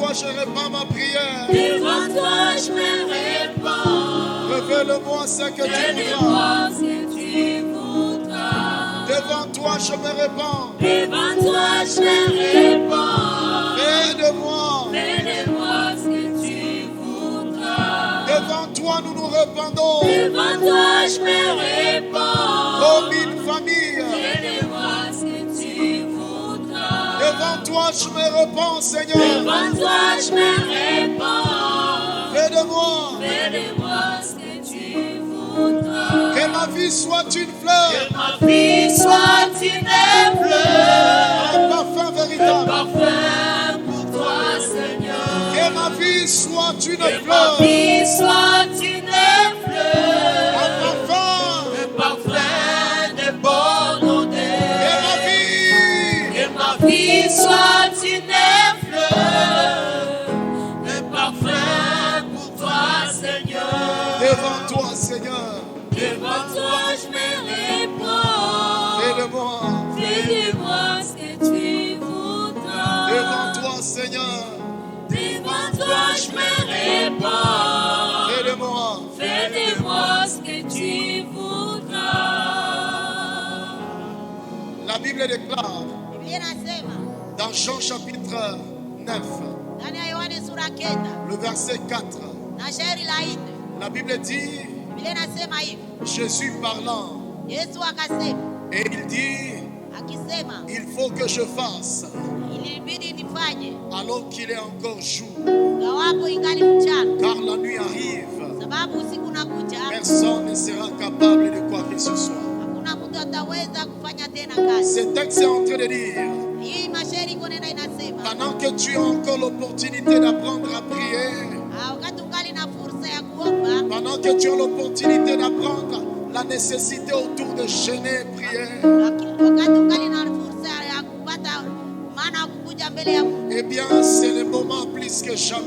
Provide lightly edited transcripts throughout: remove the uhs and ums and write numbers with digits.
toi je répands ma prière. Devant toi je me répands. Révèle-moi ce que tu voudras. Révèle-moi ce que tu voudras. Devant toi je me répands. Devant toi je me répands. Fais de moi. Fais de moi ce que tu voudras. Devant toi nous nous répandons. Devant toi je me répands. Comme une famille. Fais de moi ce que tu voudras. Devant toi je me répands, Seigneur. Devant toi je me répands. Fais de moi. Fais de moi ce que tu voudras. Que ma vie soit une fleur. Que ma vie soit une fleur. Un parfum Un véritable. parfum pour toi, Seigneur. Que ma vie soit une Que ma fleur. vie soit une fleur. Un parfum. Un parfum de bonne odeur. Que Que ma vie soit une fleur. Un parfum pour toi, Seigneur. devant toi, Seigneur. Devant toi je me répands. Fais de moi. Fais de moi ce que tu voudras. Devant toi, Seigneur. Devant toi je me répands. Fais de moi. Fais de moi ce que tu voudras. La Bible déclare Biblia inasema dans Jean chapitre 9, ndani ya Yohane sura 9 le verset 4. na shairi la 4. La Bible dit, Biblia inasema hivi, Jésus parlant, Yesu akasema, et il dit, akisema il faut que je fasse, ilibidi nifanye alors qu'il est encore jour, gawapo ingali mchana, car la nuit arrive, sababu usiku unakuja, personne ne sera capable de quoi que ce soit. hakuna mtu ataweza kufanya tena kazi. Ce texte est en train de dire, Hii mashairi iko nenda inasema, pendant que tu as encore l'opportunité d'apprendre à prier, wakati ungali na fursa ya kuomba, pendant que tu as l'opportunité d'apprendre la nécessité autour de jeûner et prier, wakati ungali na fursa ya kupata maana kukuja mbele ya Mungu, eh bien c'est le moment plus que jamais.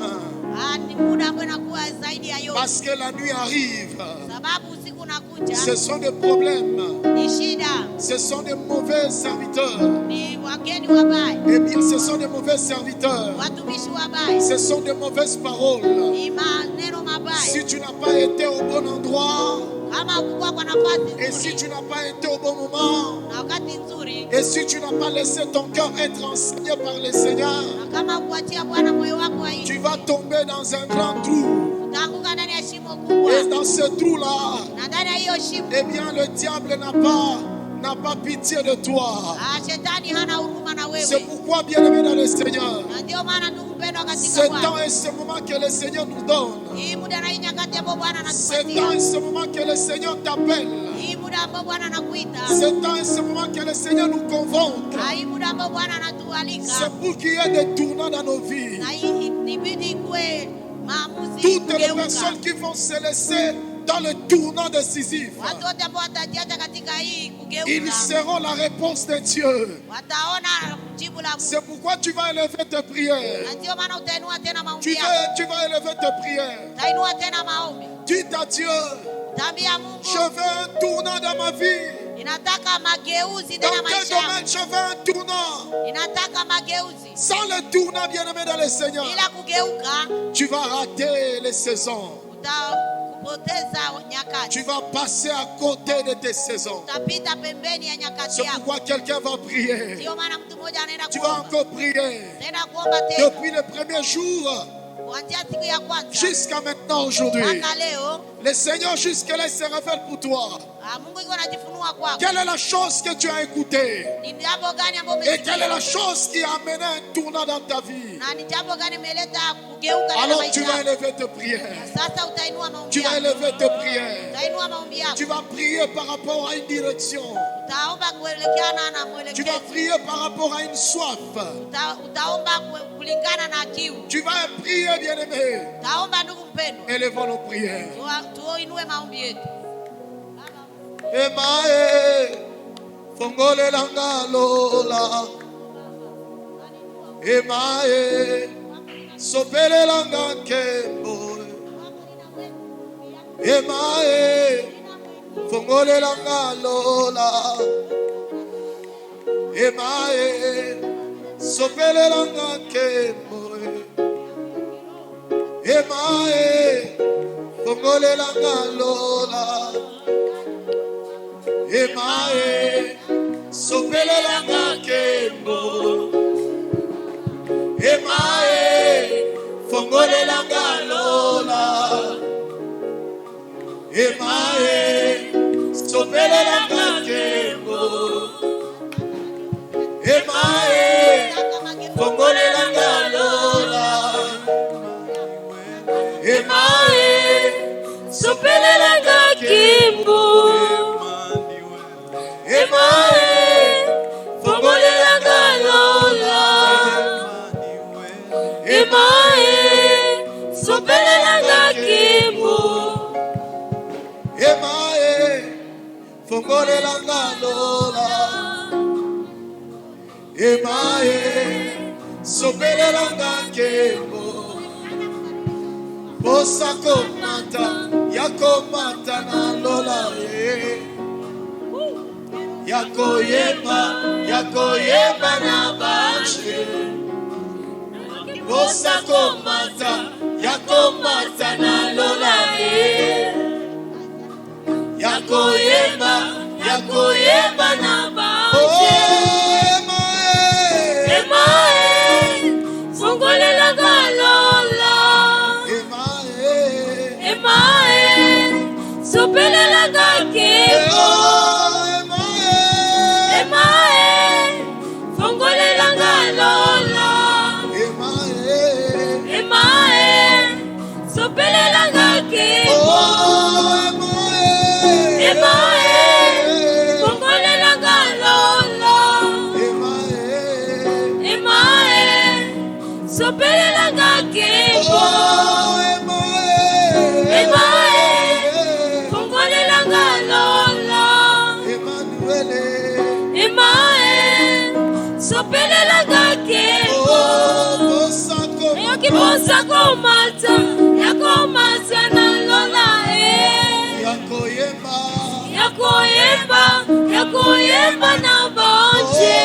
ni muda ambao inakuwa zaidi ya yote, Parce que la nuit arrive. sababu usiku unakuja, Ce sont des problèmes. ni shida, Ce sont des mauvais serviteurs. ni wageni wabaya, Eh bien, ce sont des mauvais serviteurs. watumishi wabaya, Ce sont des mauvaises paroles. ni maneno mabaya. Si tu n'as pas été au bon endroit, Kama ukukua kwa nafasi et si nzuri tu n'as pas été au bon moment, na wakati nzuri, et si tu n'as pas laissé ton cœur être enseigné par le Seigneur, na kama kuachia Bwana moyo wako tu hivi, vas tomber dans un grand trou. utaanguka ndani ya shimo Et kubwa, dans ce trou-là, na ndani ya hiyo shimo, eh bien, le diable n'a pas pitié de toi. shetani hana huruma na C'est wewe. pourquoi, bien-aimé dans le Seigneur, Na ndio maana ndugu mpendwa katika ce temps Bwana, et ce moment que le Seigneur nous donne, hii muda na hii nyakati ambayo Bwana ce temps et anatupatia, ce moment que le Seigneur t'appelle, hii muda ambao Bwana anakuita, ce temps et ce moment que le Seigneur nous convoque, hii muda ambao Bwana anatualika, c'est pour qu'il y ait des tournants dans nos vies. na hii inabidi kuwe maamuzi Toutes les kugeuka. personnes qui vont se laisser dans le tournant décisif, Watu wote ambao watajiacha katika hii ils kugeuka, seront la réponse de Dieu. wataona jibu la Mungu. C'est pourquoi tu vas élever tes prières. Na ndio maana utainua tena maombi Tu yako, vas élever tes prières. utainua tena maombi, Dites à Dieu, utaambia je Mungu, veux un tournant dans ma vie. ninataka mageuzi Dans tena quel maisha yangu, domaine je veux un tournant? ninataka mageuzi. Sans le tournant, bien-aimé dans le Seigneur, Bila kugeuka tu vas rater les saisons. utakupoteza nyakati, Tu vas passer à côté de tes saisons. utapita pembeni ya nyakati C'est yako. pourquoi quelqu'un va prier. Ndio maana mtu mmoja anaenda Tu vas kuomba, encore prier. tena kuomba tena, Depuis le premier jour kuanzia siku ya kwanza jusqu'à maintenant, aujourd'hui. mpaka leo. Le Seigneur jusque-là se révèle pour toi. Mungu iko anajifunua kwako. Quelle est la chose que tu as écoutée? Ni jambo gani ambalo Et quelle est la umesikia, chose qui a amené un tournant dans ta vie? na ni jambo gani imeleta kugeuka katika Alors maisha tu vas yako? élever tes prières. Sasa utainua maombi Tu vas yako, élever tes prières. utainua maombi yako, Tu vas prier par rapport à une direction. utaomba kuelekeana na Tu mwelekezi, vas prier par rapport à une soif. utaomba kulingana na kiu, Tu vas prier, bien-aimé. utaomba ndugu mpendwa. Élevons nos prières. Tuinue maombi yetu. Emae, fongole langa lola. Emae, sopele langa kembo. Emae, fongole langa lola. Emae, sopele langa kembo. Emae, Fongole Langalola. Emae, Sopele Langakembo. Emae, Fongole Langalola. Emae, Sopele Langakembo. Emae, Fongole Langalola. Emae, Sopele Langakembo. Emae, Fongole Langalola. Emae, Sopele Langakembo. Emae, Fongole Langalola. Emae, Sopele Langakembo. Bosako mata, yako mata na lola ye. Yako yeba na bache. Bosako mata, yako mata na lola ye. Yako yeba na bache. Oh, Emae, Fongole Langalola. Emae, Sopele Langakembo. Emae, Fongole Langalola. Emae, Sopele Langakembo. Emae, Fongole Langalola. Emae, Sopele Langakembo. Emae, Fongole Langalola. Emae, Sopele Langakembo. Yako mata, yako mata na lola e. Yako yeba na bache.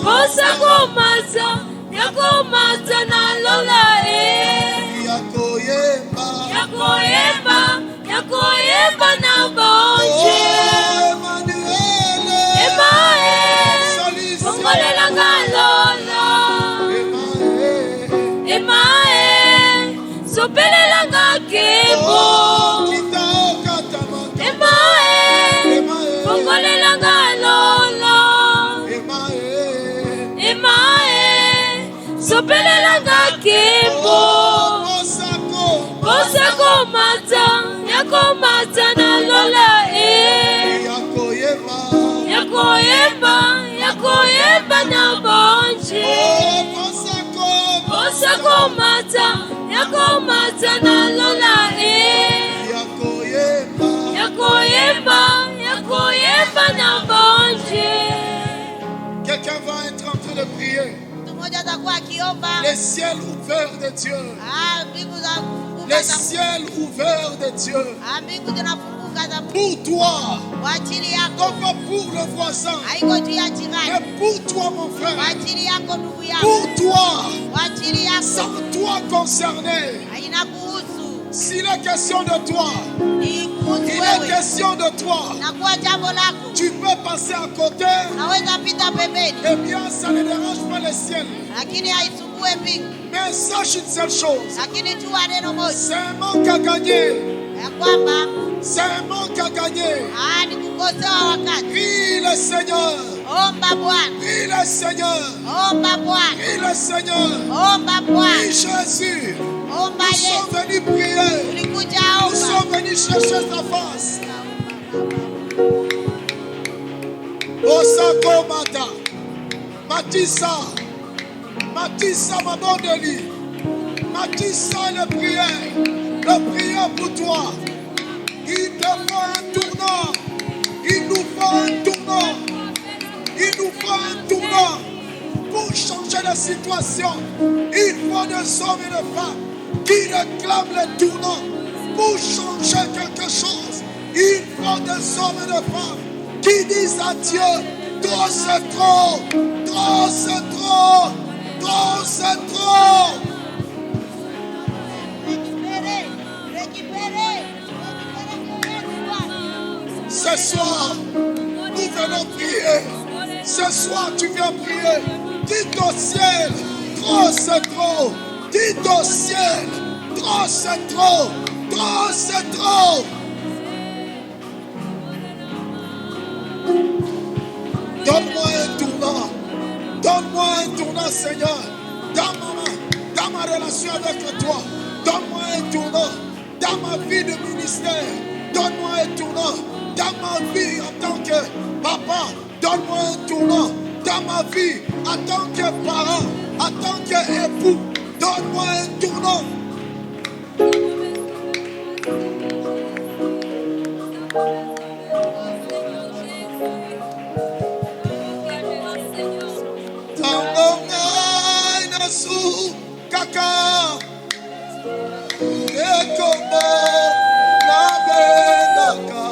Bosako mata, yako mata na lola e. Yako yeba na bache. Emae, Fongole Langalola. Emae, Sopele Langakembo. Emae, Fongole Langalola. Emae, Sopele Langakembo. Bosako mata, yako mata na lola e. Yako yeba na bache. Bosako mata, yako mata na lola e. Yako yeba na bache. Quelqu'un va être en train de prier. Mmoja atakuwa akiomba. Les ciels ouverts de Dieu. Mbingu za Les ciels ouverts de Dieu. mbingu zinafunguka za Pour toi. kwa ajili yako. Non pas pour le voisin. Haiko juu ya jirani. Mais pour toi, mon Kwa frère. ajili yako ndugu yangu. Pour toi. Kwa ajili yako. Sans toi concerné. Inakuhusu. S'il est question de toi. Ni kuhusu Il est wewe. question de toi. Nakuwa jambo lako. Tu peux passer à côté. Naweza pita pembeni. Eh bien, ça ne dérange pas le ciel. Lakini haisumbue mbingu. Mais sache une seule chose. Lakini jua neno moja. C'est un manque à gagner. Ya kwamba C'est un manque à gagner. ni kukosewa wakati. Prie le Seigneur. Omba Bwana. Prie le Seigneur. Omba Bwana. Prie le Seigneur. Omba Bwana. Prie Jésus. Omba Nous Yesu. sommes venus prier. Ulikuja Nous omba. sommes venus chercher ta face. Osako Mata. Matissa. Matissa, ma bonne de lit. Matissa, le prière. Le prière pour toi. Il te faut un tournant. Il nous faut un tournant. Il nous faut un tournant. Pour changer la situation, il faut des hommes et des femmes qui réclament le tournant. Pour changer quelque chose, il faut des hommes et des femmes qui disent à Dieu, trop c'est trop, trop c'est trop, trop c'est trop. Ce soir, nous venons prier. Ce soir, tu viens prier. Dis au ciel, trop c'est trop. Dis au ciel, trop c'est trop. Trop c'est trop. Donne-moi un tournant. Donne-moi un tournant, Seigneur. Dans ma relation avec toi. Donne-moi un tournant. Dans ma vie de ministère. Donne-moi un tournant. Dans ma vie en tant que papa. Donne-moi un tournant. Dans ma vie en tant que parent. En tant qu'époux. Donne-moi un tournant. Kaka Ekomo Nabenaka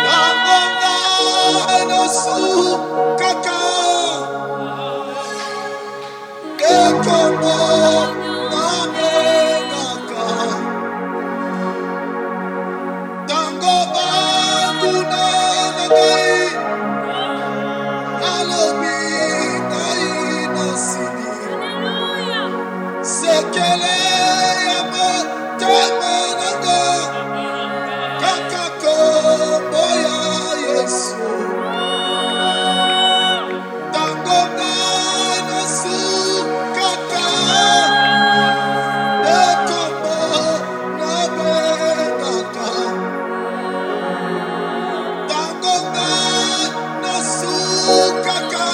Nabenaka Nasu Kaka Ekomo Nabenaka Tango Banduna Nagai Alobi Sekele yamo temenade kakako boya Yesu tangonga nasu kaka ekomo nabengaka tangonga nasu kaka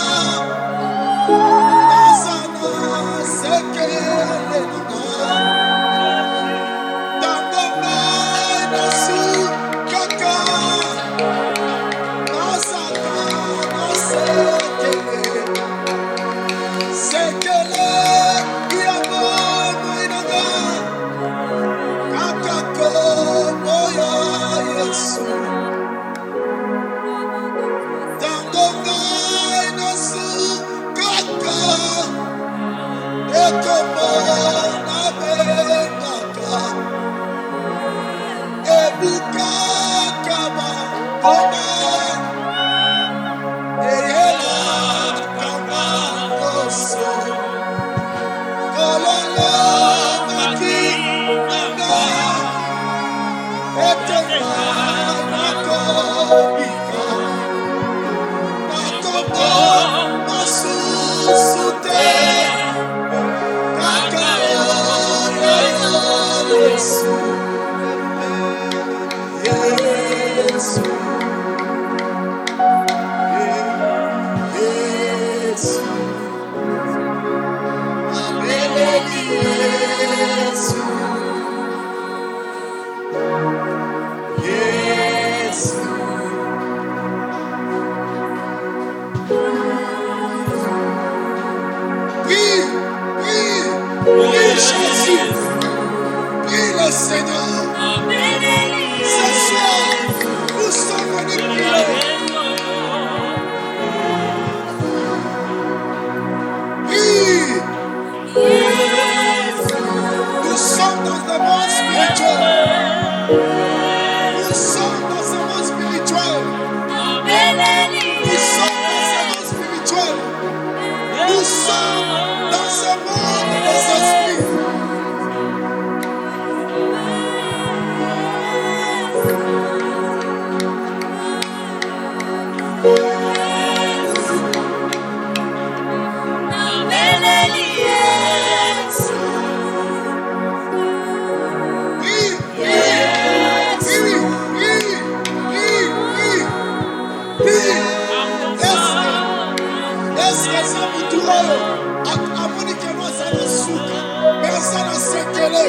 nasana sekele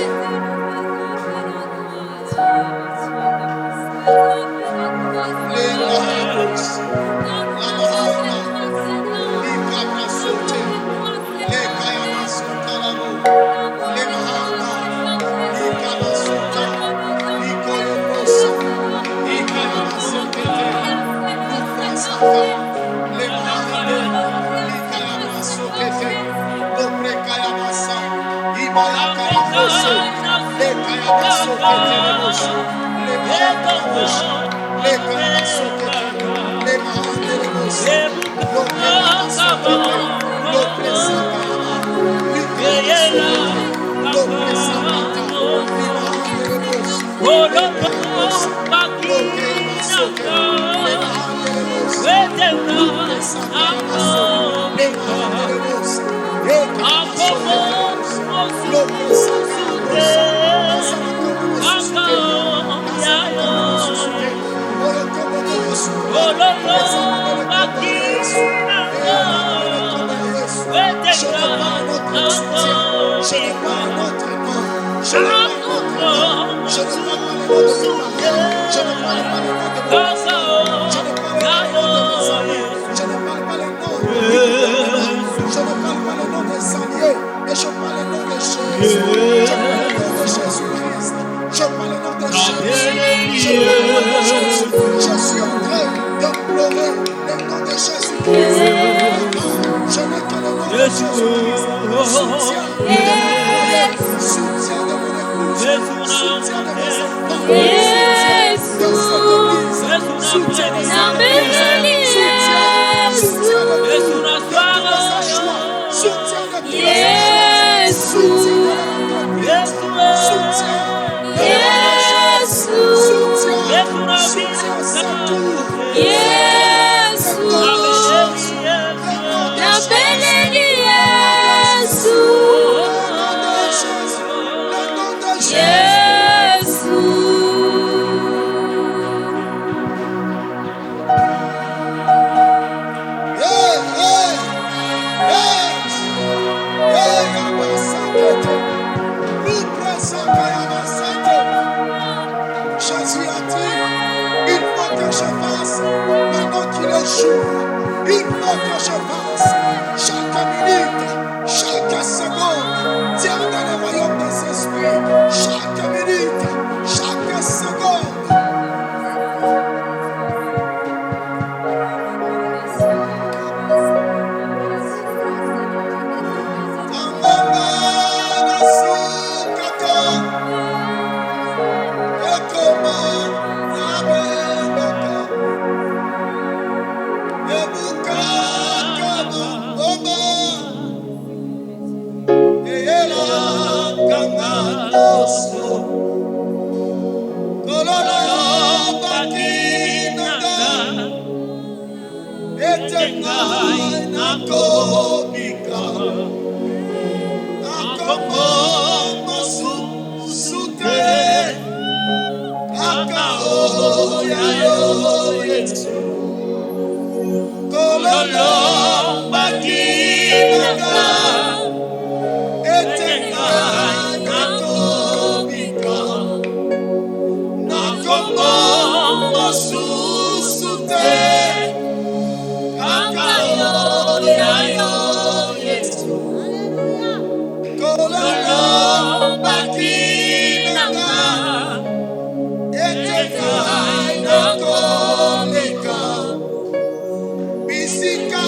Bisika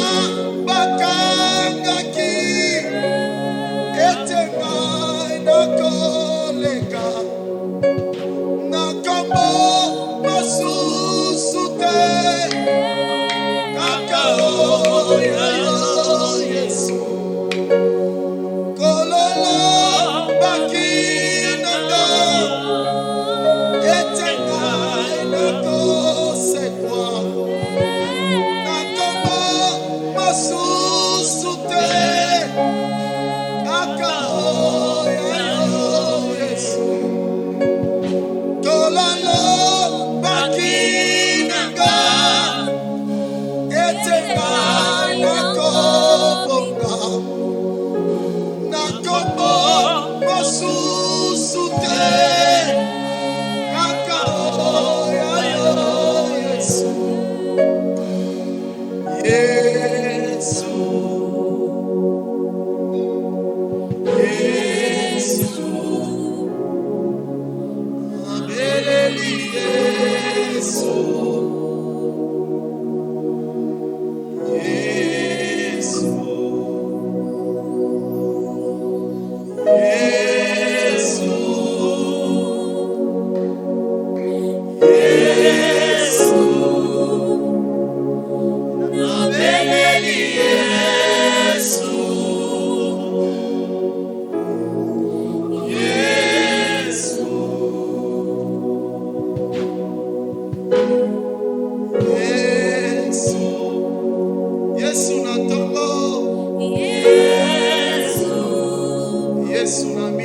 bakanga ki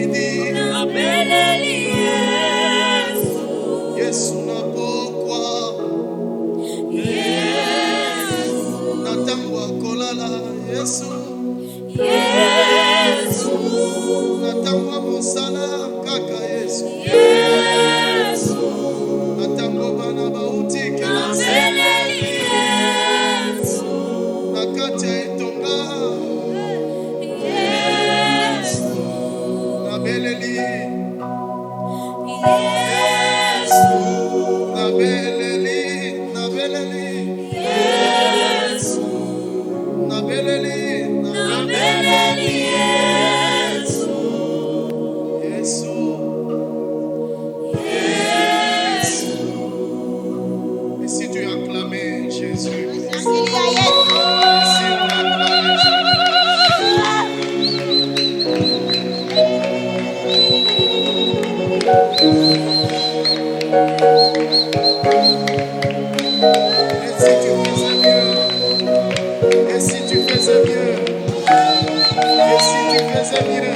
midi. Nabeleli Yesu. Yesu napokwa. Yesu. Natangwa kolala. Yesu. Yesu. Natangwa mosala kaka Yesu. Yesu. Natangwa bana bauti kelasi. Nabeleli Yesu. Nakati ya etonga. Yesu. Nabeleli. Yesu. Nabeleli. Nabeleli. Yesu. Nabeleli. Nabeleli Yesu. Yesu. Yesu. Et si tu acclamais Jésus, Shangilia Yesu. si on acclamait Jésus, et si tu faisais mieux, et si tu faisais mieux, et si tu faisais mieux,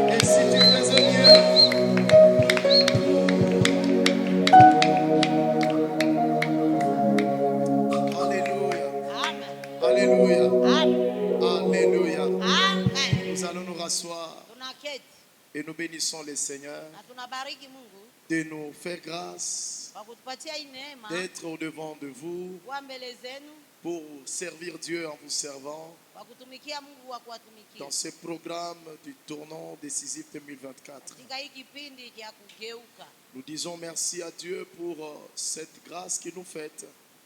et si tu faisais mieux. Alléluia, Amen. alléluia, Amen. alléluia. Amen. Nous allons nous rasseoir Tunaketi et nous bénissons le Seigneur na tunabariki Mungu de nous faire grâce kwa kutupatia hii neema d'être au devant de vous kuwa mbele zenu pour servir Dieu en vous servant kwa kutumikia Mungu wa kuwatumikia dans ce programme du tournant décisif 2024. katika hii kipindi cha kugeuka. Nous disons merci à Dieu pour cette grâce qu'il nous fait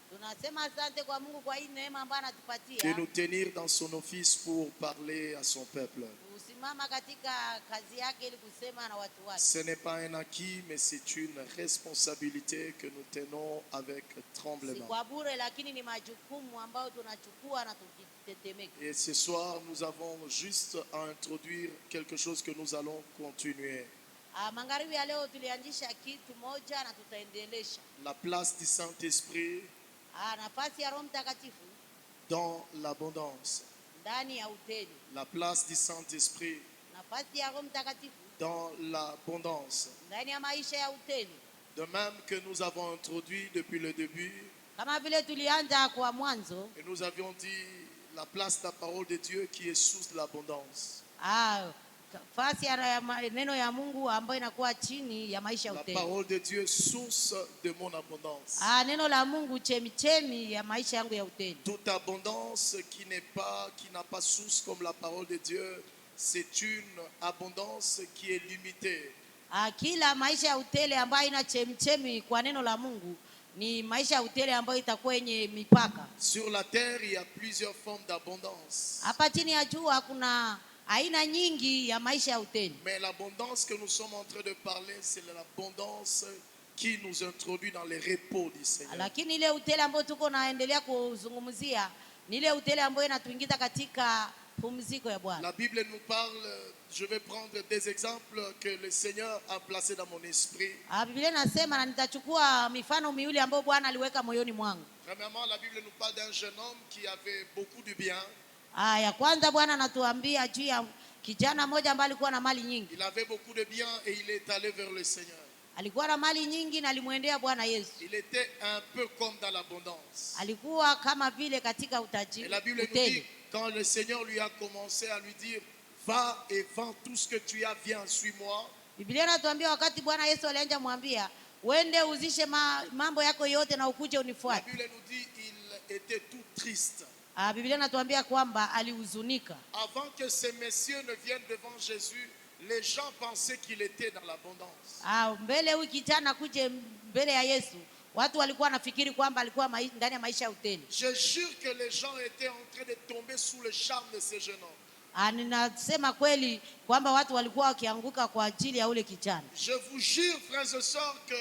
Tunasema asante kwa Mungu kwa hii neema ambayo de anatupatia nous tenir dans son office pour parler à son peuple. kusimama katika kazi yake ili kusema na watu wake. Ce n'est pas un acquis, mais c'est une responsabilité que nous tenons avec Si tremblement. kwa bure, lakini ni majukumu ambayo tunachukua na tukitetemeka. Et ce soir, nous avons juste à introduire quelque chose que nous allons continuer. Magharibi ya leo tulianzisha kitu moja na tutaendelesha. La place du Saint-Esprit Nafasi ya Roho Mtakatifu dans l'abondance. ndani ya utele. La place du Saint-Esprit Nafasi ya Roho Mtakatifu dans l'abondance. ndani ya maisha ya utele. De même que nous avons introduit depuis le début, Kama vile tulianza kwa mwanzo, et nous avions dit la place de la parole de Dieu qui est source de l'abondance. nafasi ya neno ya Mungu ambayo inakuwa chini ya maisha ya La utele. parole de Dieu source de mon abondance. Neno la Mungu chemichemi ya maisha yangu ya utele. Toute abondance qui n'a pas source comme la parole de Dieu, c'est une abondance qui est limitée. Kila maisha ya utele ambayo ina chemichemi kwa neno la Mungu ni maisha ya utele ambayo itakuwa yenye mipaka. Sur la terre, il y a plusieurs formes d'abondance. Hapa chini ya jua kuna aina nyingi ya maisha ya utele. Mais l'abondance que nous sommes en train de parler, c'est l'abondance qui nous introduit dans les repos du Seigneur. Lakini ile utele ambayo tuko naendelea kuzungumzia ni ile utele ambayo inatuingiza katika pumziko ya Bwana. La Bible nous parle, je vais prendre des exemples que le Seigneur a placés dans mon esprit. Biblia inasema, na nitachukua mifano miwili ambayo Bwana aliweka moyoni mwangu. Premièrement, la Bible nous parle d'un jeune homme qui avait beaucoup de biens. Ya kwanza Bwana anatuambia juu ya kijana mmoja ambaye alikuwa na mali nyingi. Il avait beaucoup de biens et il est allé vers le Seigneur. Alikuwa na mali nyingi na alimwendea Bwana Yesu. Il était un peu comme dans l'abondance. Alikuwa kama vile katika Et utajiri. la Bible nous dit, quand le Seigneur lui a commencé à lui dire, va et vends tout ce que tu as, viens, suis-moi. Biblia inatuambia wakati Bwana Yesu alianza mwambia, uende uzishe mambo yako yote na ukuje La unifuate. Bible nous dit, il était tout triste. Biblia inatuambia kwamba alihuzunika. Avant que ces messieurs ne viennent devant Jésus, les gens pensaient qu'il était dans l'abondance. Mbele huyu kijana kuje mbele ya Yesu, watu walikuwa wanafikiri kwamba alikuwa ndani ya maisha ya utele. Je jure que les gens étaient en train de tomber sous le charme de ce jeune homme. Ninasema kweli kwamba watu walikuwa wakianguka kwa ajili ya ule kijana. Je vous jure, frères et sœurs, que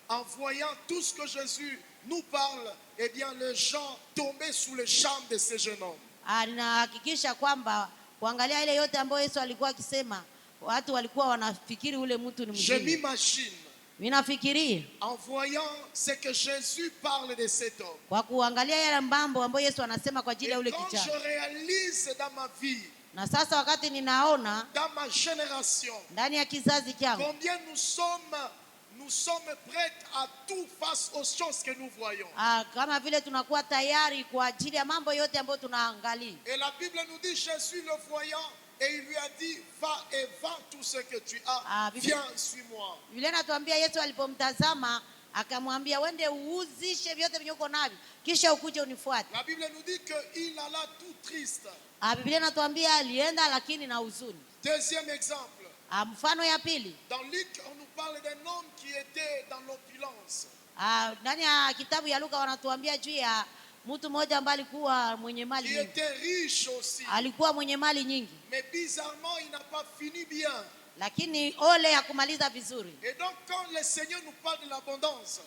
en voyant tout ce que Jésus nous parle, eh bien, les gens tombaient sous le charme de ce jeune homme. Ninahakikisha kwamba kuangalia ile yote ambayo Yesu alikuwa akisema, watu walikuwa wanafikiri ule mtu ni Je mzuri. m'imagine, Ninafikiria en voyant ce que Jésus parle de cet homme, kwa kuangalia yale mambo ambayo Yesu anasema kwa ajili et ya ule quand kijana. je réalise dans ma vie Na sasa wakati ninaona dans ma génération, ndani ya kizazi changu combien nous sommes prêts à tout face aux choses que nous voyons. kama vile tunakuwa tayari kwa ajili ya mambo yote ambayo tunaangalia. Et la Bible nous dit, Jésus le voyant, et il lui a dit, va et vends tout ce que tu as, viens, suis-moi. Biblia inatuambia Yesu alipomtazama akamwambia wende uuzishe vyote vyenye uko navyo kisha ukuje unifuate. La Bible nous dit qu'il alla tout triste. Biblia inatuambia alienda lakini na huzuni. Deuxième exemple. Mfano ya pili. Dans Luc, on nous parle d'un homme qui était dans l'opulence. Ndani ya kitabu ya Luka wanatuambia juu ya mtu mmoja ambaye alikuwa mwenye mali nyingi. Il était riche aussi. Alikuwa mwenye mali nyingi. Mais bizarrement, il n'a pas fini bien. Lakini ole ya kumaliza vizuri. Et donc quand le Seigneur nous parle de l'abondance,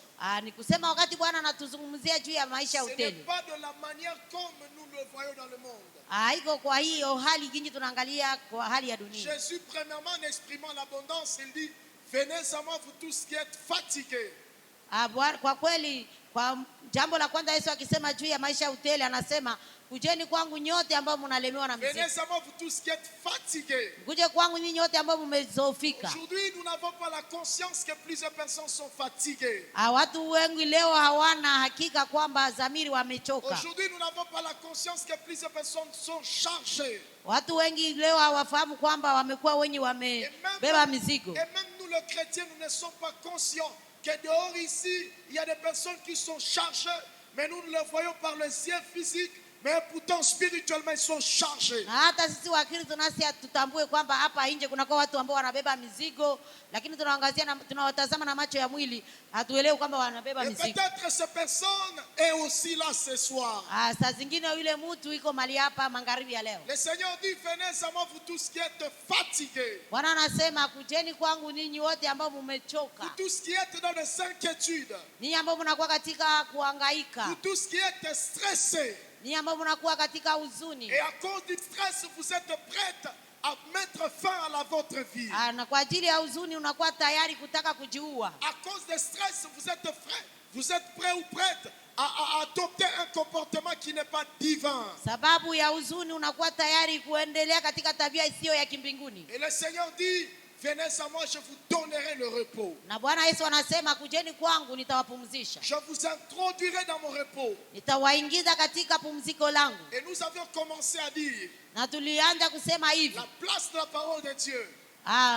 ni kusema wakati Bwana anatuzungumzia juu ya maisha ya ce utele. n'est pas de la manière comme nous le voyons dans le monde. Haiko kwa hiyo hali gingi tunaangalia kwa hali ya dunia. Jésus, premièrement, en exprimant l'abondance, il dit, venez à moi vous tous qui êtes fatigués. Kwa kweli, kwa jambo la kwanza Yesu akisema juu ya maisha ya utele anasema kujeni kwangu nyote ambao mnalemewa na mizigo. Venez à moi vous tous qui êtes fatigués. Kuje kwangu nyinyi nyote ambao mmezofika. Aujourd'hui, nous n'avons pas la conscience que plusieurs personnes sont fatiguées. Watu wengi leo hawana hakika kwamba dhamiri wamechoka. Aujourd'hui, nous n'avons pas la conscience que plusieurs personnes sont chargées. Watu wengi leo hawafahamu kwamba wamekuwa wenye wamebeba mizigo. Et même nous les chrétiens, nous ne sommes pas conscients que dehors ici, il y a des personnes qui sont chargées, mais nous ne les voyons par le ciel physique. Mais pourtant spirituellement ils sont chargés. Na hata sisi Wakristo nasi tutambue kwamba hapa nje kuna kwa watu ambao wanabeba mizigo, lakini tunaangazia na tunawatazama na macho ya mwili, hatuelewi kwamba wanabeba mizigo. Et peut-être cette personne est aussi là ce soir. Saa zingine yule mtu iko mali hapa magharibi ya leo. Le Seigneur dit, venez à moi vous tous qui êtes fatigués. Bwana anasema kujeni kwangu ninyi wote ambao mmechoka. Vous tous qui êtes dans des inquiétudes. Ninyi ambao mnakuwa katika kuhangaika. Vous tous qui êtes stressés. Ni ambao mnakuwa katika huzuni. Et à cause du stress, vous êtes prêts à mettre fin à votre vie. Na kwa ajili ya huzuni unakuwa tayari kutaka kujiua. À cause du stress, vous êtes prêts ou prêtes à adopter un comportement qui n'est pas divin. Sababu ya huzuni unakuwa tayari kuendelea katika tabia isiyo ya kimbinguni. Et le Seigneur dit, venez à moi, je vous donnerai le repos. Na Bwana Yesu anasema kujeni kwangu nitawapumzisha. Je vous introduirai dans mon repos. Nitawaingiza katika pumziko langu. Et nous avions commencé à dire, na tulianza kusema hivi, la place de la parole de Dieu.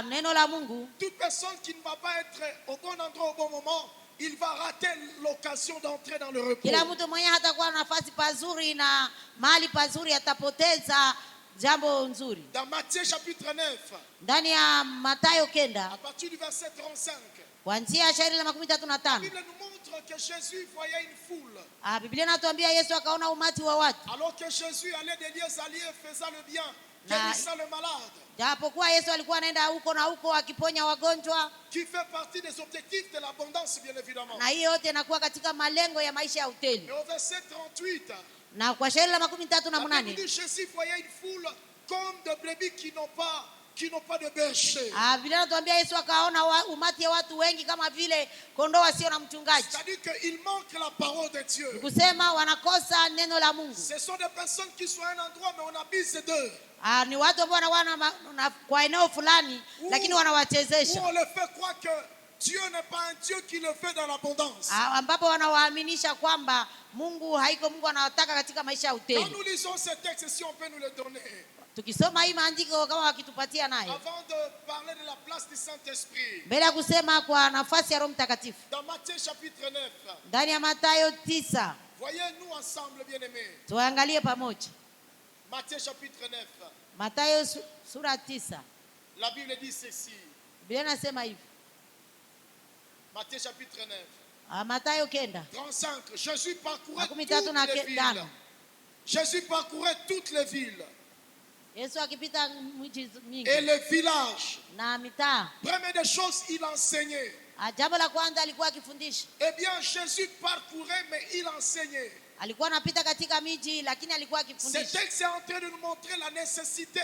Neno la Mungu. Toute personne qui ne va pas être au bon endroit au bon moment, il va rater l'occasion d'entrer dans le repos. Kila mtu mwenye hatakuwa na nafasi pazuri na mahali pazuri atapoteza jambo nzuri. Dans Matthieu chapitre 9, ndani ya Mathayo 9, à partir du verset 35, kuanzia shairi la 35, la Bible nous montre que Jésus voyait une foule. Biblia inatuambia Yesu akaona umati wa watu. Alors que Jésus allait de lieux à lieux faisant le bien, guérissant le malade. Japokuwa Yesu alikuwa anaenda huko na huko akiponya wagonjwa, qui fait partie des objectifs de l'abondance bien évidemment. Na hiyo yote inakuwa katika malengo ya maisha ya uteli. Mais au verset 38, na kwa shairi la 38, Jésus voyait une foule comme de brebis qui n'ont pas de berger. Biblia inatuambia Yesu akaona umati ya watu wengi kama vile kondoo wasio na mchungaji. C'est-à-dire qu'il manque la parole de Dieu. Kusema wanakosa neno la Mungu. Ce sont des personnes qui sont à un endroit mais on abuse d'eux. Ni watu ambao wana kwa eneo fulani lakini wanawachezesha. On le fait croire que Dieu n'est pas un Dieu qui le fait dans l'abondance. Ambapo wanawaaminisha kwamba Mungu haiko Mungu anawataka katika maisha ya uteli. Quand nous lisons ces textes, si on peut nous les donner. Tukisoma hii maandiko kama wakitupatia nayo. Avant de parler de la place du Saint-Esprit. Mbele ya kusema kwa nafasi ya Roho Mtakatifu. Dans Matthieu chapitre 9. Ndani ya Mathayo 9. Voyez-nous ensemble bien-aimés. Tuangalie pamoja. Matthieu chapitre 9. Mathayo sura 9. La Bible dit ceci. Biblia inasema hivi. Matthieu chapitre 9. Mathayo 9. 35. Jésus parcourait toutes les villes. Jésus parcourait toutes les villes. Yesu akipita miji mingi. Et les villages. Na mitaa. Première des choses, il enseignait. Jambo la kwanza alikuwa akifundisha. Eh bien, Jésus parcourait mais il enseignait. Alikuwa anapita katika miji lakini alikuwa akifundisha. Ce texte est en train de nous montrer la nécessité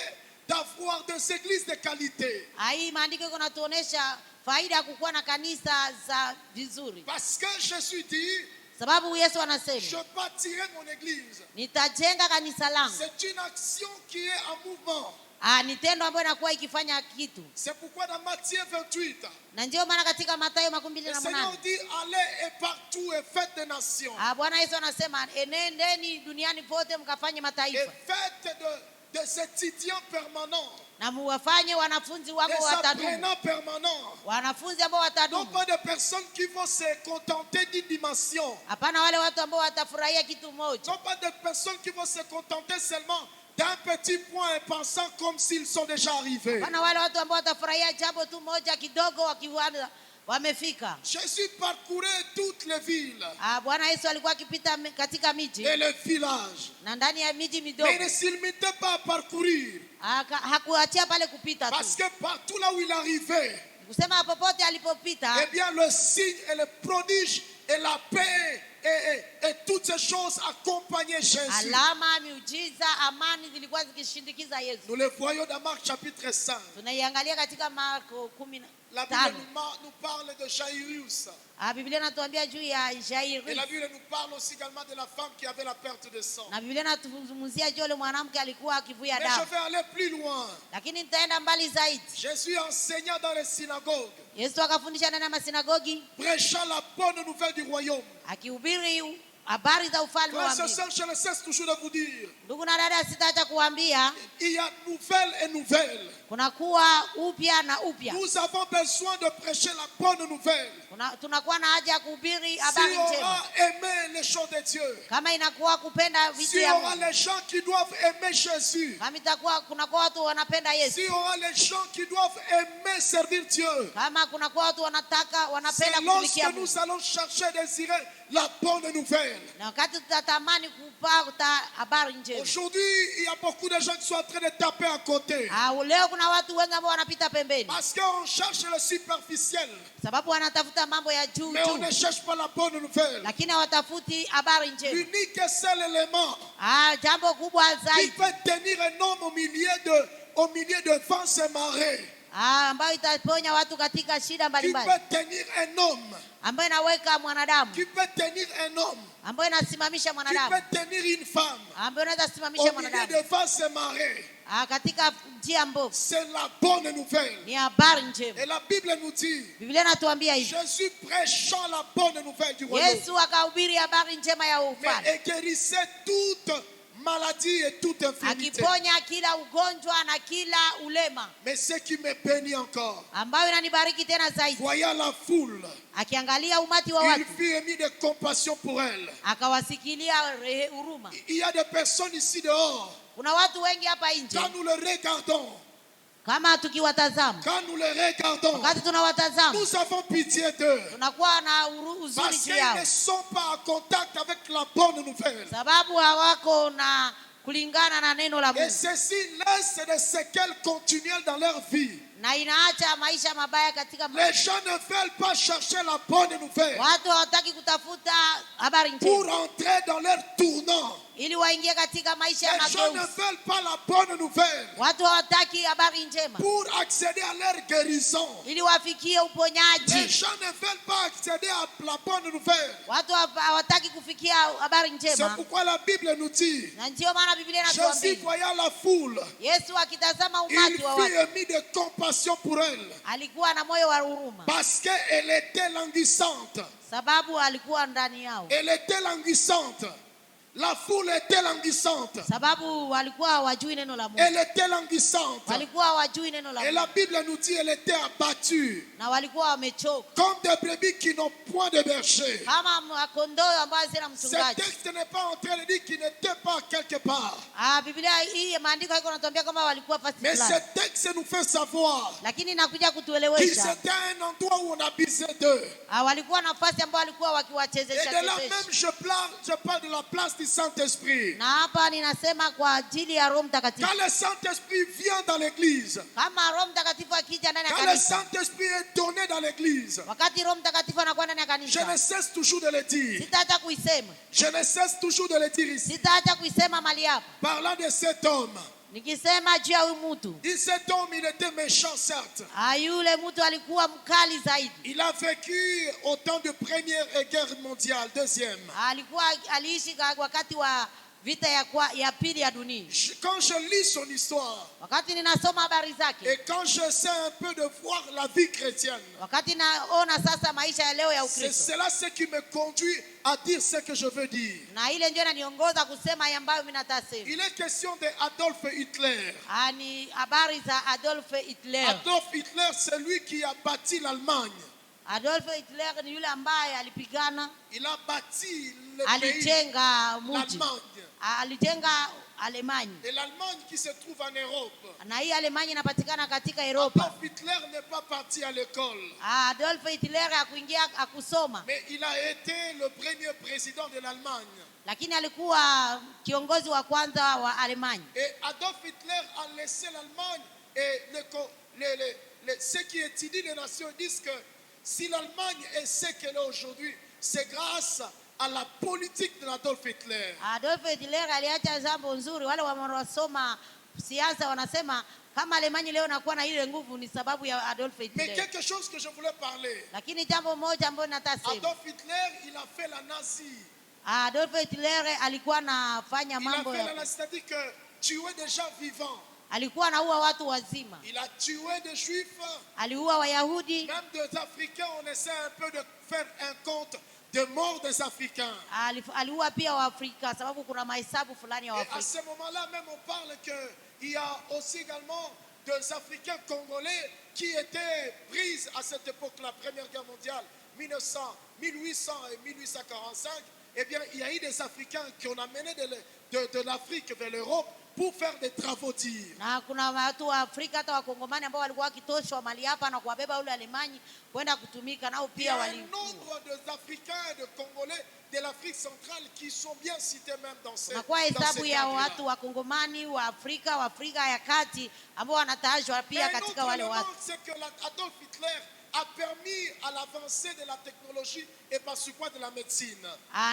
d'avoir des églises de qualité. Hii maandiko yanatuonesha faida ya kuwa na kanisa za vizuri. Parce que Jésus dit, Sababu Yesu anasema, je bâtirai mon église. nitajenga kanisa langu. C'est une action qui est en mouvement. Ni tendo ambayo inakuwa ikifanya kitu. C'est pourquoi dans Matthieu 28, Na ndio maana katika Mathayo le 28, Seigneur dit allez et partout et faites des nations. Bwana Yesu anasema, enendeni duniani pote mkafanye Et mataifa faites des étudiants permanents, na muwafanye wanafunzi wangu des watadumu. apprenants permanents. Wanafunzi ambao Non watadumu. pas des personnes qui vont se contenter d'une dimension. Hapana wale watu ambao watafurahia kitu moja. Non pas des personnes qui vont se contenter seulement d'un petit point et pensant comme s'ils sont déjà arrivés. Hapana wale watu ambao watafurahia jambo tu moja kidogo wakiwa wamefika. Jésus parcourait toutes les villes Bwana Yesu alikuwa akipita katika miji et les villages. na ndani ya miji Mais il midogo. ne se limitait pas à parcourir. Hakuachia pale kupita Parce tu. que partout là où il arrivait, Kusema popote alipopita, eh bien le signe et le prodige et la paix et toutes ces choses accompagnaient Jésus. alama, miujiza, amani zilikuwa zikishindikiza Yesu. Nous le voyons dans Marc chapitre 5. Tunaiangalia katika Marko La 15. Bible nous parle de Jairus. Biblia inatuambia juu ya Et Jairus. la Bible nous parle aussi également de la femme qui avait la perte de sang. Na Biblia inatuzungumzia juu yule mwanamke alikuwa akivuja Mais je damu. vais aller plus loin. Lakini nitaenda mbali zaidi. Jésus enseignant dans les synagogues, Yesu akafundisha ndani ya masinagogi, prêchant la bonne nouvelle du royaume. akihubiri habari za ufalme wa Frères et mbingu. sœurs, je ne cesse toujours de vous dire, Ndugu na dada, sitaacha kuambia il y a nouvelles et nouvelles. kuna kuwa upya na upya. Nous avons besoin de prêcher la bonne nouvelle. Tunakuwa na haja ya kuhubiri Si habari on njema. a aimé les choses de Dieu, Kama inakuwa kupenda vitu si ya on a Mungu. les gens qui doivent aimer Jésus, Kama itakuwa kunakuwa watu wanapenda Yesu. si on a les gens qui doivent aimer servir Dieu, Kama kunakuwa watu wanapenda c'est kutumikia lorsque Mungu. nous allons chercher, désirer la bonne nouvelle. Na wakati tutatamani kupata habari njema. Aujourd'hui, il y a beaucoup de gens qui sont en train de taper à côté. Leo kuna watu wengi ambao wanapita pembeni. Parce qu'on cherche le superficiel, Sababu wanatafuta mambo ya juu mais on juu. ne cherche pas la bonne nouvelle. Lakini hawatafuti habari njema. L'unique et seul élément Jambo kubwa qui zaidi peut tenir un homme au milieu de vents et marées, ambayo itaponya watu katika shida qui mbalimbali, peut tenir un homme, ambayo inaweka mwanadamu, qui peut tenir un homme, ambayo inasimamisha qui mwanadamu, peut tenir une femme ambayo inaweza au simamisha milieu mwanadamu de vents et marées. katika njia mbovu. C'est la bonne nouvelle. Ni habari njema. Et la Bible nous dit, Biblia inatuambia hivi. Jésus prêchant la bonne nouvelle du royaume, Yesu akahubiri habari njema ya mais ufalme, et guérissait toute maladie et toute infirmité. akiponya kila ugonjwa na kila ulema, Mais ce qui me bénit encore, ambayo inanibariki tena zaidi, voyant la foule, akiangalia umati wa il watu fut émis de compassion pour elle. akawasikilia huruma. Il y a des personnes ici dehors, Kuna watu wengi hapa nje, quand nous les regardons, kama tukiwatazama, quand nous les regardons, wakati tunawatazama nous avons pitié d'eux. tunakuwa na huzuni Parce juu qu'ils yao, ne sont pas en contact avec la bonne nouvelle. sababu hawako na kulingana na neno la Et Mungu, ceci laisse des séquelles continuelles dans leur vie. na inaacha maisha mabaya katika Les gens ne veulent pas chercher la bonne nouvelle watu. Hawataki kutafuta habari pour njema entrer dans leur tournant. ili waingie katika maisha ya Les gens ne mageuzi. veulent pas la bonne nouvelle Watu hawataki habari njema pour accéder à leur guérison. ili wafikie Les uponyaji. gens ne veulent pas accéder à la bonne nouvelle. Watu hawataki kufikia habari C'est njema, pourquoi la Bible nous dit, na ndio maana Biblia Jésus inatuambia, voyant la foule, Yesu akitazama il umati wa fut watu émis de compassion pour elle. alikuwa na moyo wa huruma, Parce qu'elle était languissante. sababu alikuwa ndani yao, Elle était languissante. La foule était languissante. sababu walikuwa hawajui neno la Mungu, Elle était languissante. walikuwa hawajui neno la Et la Mungu, Bible nous dit qu'elle était abattue. na walikuwa wamechoka Comme des brebis qui n'ont point de berger. kama kondoo ambao hazina Ce mchungaji. texte n'est pas en train de dire qu'ils n'étaient pas quelque part. Biblia hii maandiko haiko natuambia kama walikuwa fasi Mais ce fulani, texte nous fait savoir lakini nakuja qu'ils kutuelewesha étaient à un endroit où on abusait d'eux. walikuwa nafasi ambao walikuwa Et wakiwachezesha de là chezesha. même, je parle de la place du Saint-Esprit. Na hapa ninasema kwa ajili ya Roho Mtakatifu. Quand le Saint-Esprit vient dans l'église, Kama Roho Mtakatifu akija ndani ya quand le kanisa, Saint-Esprit est donné dans l'église, wakati Roho Mtakatifu anakuwa ndani ya je ne kanisa, cesse toujours de le dire. sitaacha kuisema, Je ne cesse toujours de le dire ici. sitaacha kuisema mali hapa, Parlant de cet homme Nikisema juu ya huyu mtu, cet homme, il était méchant, certes. yule mtu alikuwa mkali zaidi. Il a vécu au temps de Première Guerre mondiale, deuxième. Alikuwa aliishi wakati wa vita ya pili ya dunia. Quand je lis son histoire, Wakati ninasoma habari zake, et quand j'essaie un peu de voir la vie chrétienne, wakati naona sasa maisha ya leo ya c'est Ukristo, cela ce qui me conduit à dire ce que je veux dire. na ile ndio inaniongoza kusema ambayo mimi natasema. Il est question de Adolf Hitler. Ni habari za Adolf Hitler. Adolf Hitler, c'est lui qui a bâti l'Allemagne. Adolf Hitler ni yule ambaye alipigana, Il a bâti le pays, alijenga mji, l'Allemagne. alijenga Alemanya. Et l'Allemagne qui se trouve en Europe. Na hii Alemanya inapatikana katika Europa. Adolf Hitler n'est pas parti à l'école. Adolf Hitler hakuingia akusoma, Mais il a été le premier président de l'Allemagne. lakini alikuwa kiongozi wa kwanza wa Alemanya. Et Adolf Hitler a laissé l'Allemagne. Et ceux qui étudient les nations disent que si l'Allemagne est ce qu'elle est aujourd'hui, c'est grâce à la politique de Adolf Hitler. Adolf Hitler aliacha jambo nzuri. Wale wanaosoma siasa wanasema kama Alemanya leo nakuwa na ile nguvu ni sababu ya Adolf Mais Hitler. quelque chose que je voulais parler. Lakini jambo moja ambalo natasema, Adolf Hitler, il a fait la nazie. Adolf Hitler alikuwa anafanya Il a mambo fait la nazie, c'est-à-dire que tuer des gens vivants. alikuwa anaua watu wazima, Il a tué des juifs, aliua Wayahudi, même des Africains. On essaie un peu de faire un compte de morts des Africains. aliua pia Waafrika sababu kuna mahesabu fulani ya Et à Waafrika. ce moment-là même, on parle qu'il y a aussi également des Africains congolais qui étaient pris à cette époque, la Première Guerre mondiale, 1800 et 1845. Eh bien, il y a eu des Africains qui ont amené de l'Afrique vers l'Europe pour faire des travaux durs. Na kuna watu wa Afrika hata wakongomani ambao walikuwa wakitoshwa mali hapa na kuwabeba yule Alemanya kwenda kutumika nao Il y pia a un walikuwa. nombre d'Africains et de Congolais de l'Afrique centrale qui sont bien cités même dans ces Na kwa hesabu ya watu wa Kongomani wa Afrika ya kati ambao wanatajwa pia katika wale watu. C'est que Adolf Hitler a permis à l'avancée de la technologie et par quoi de la médecine.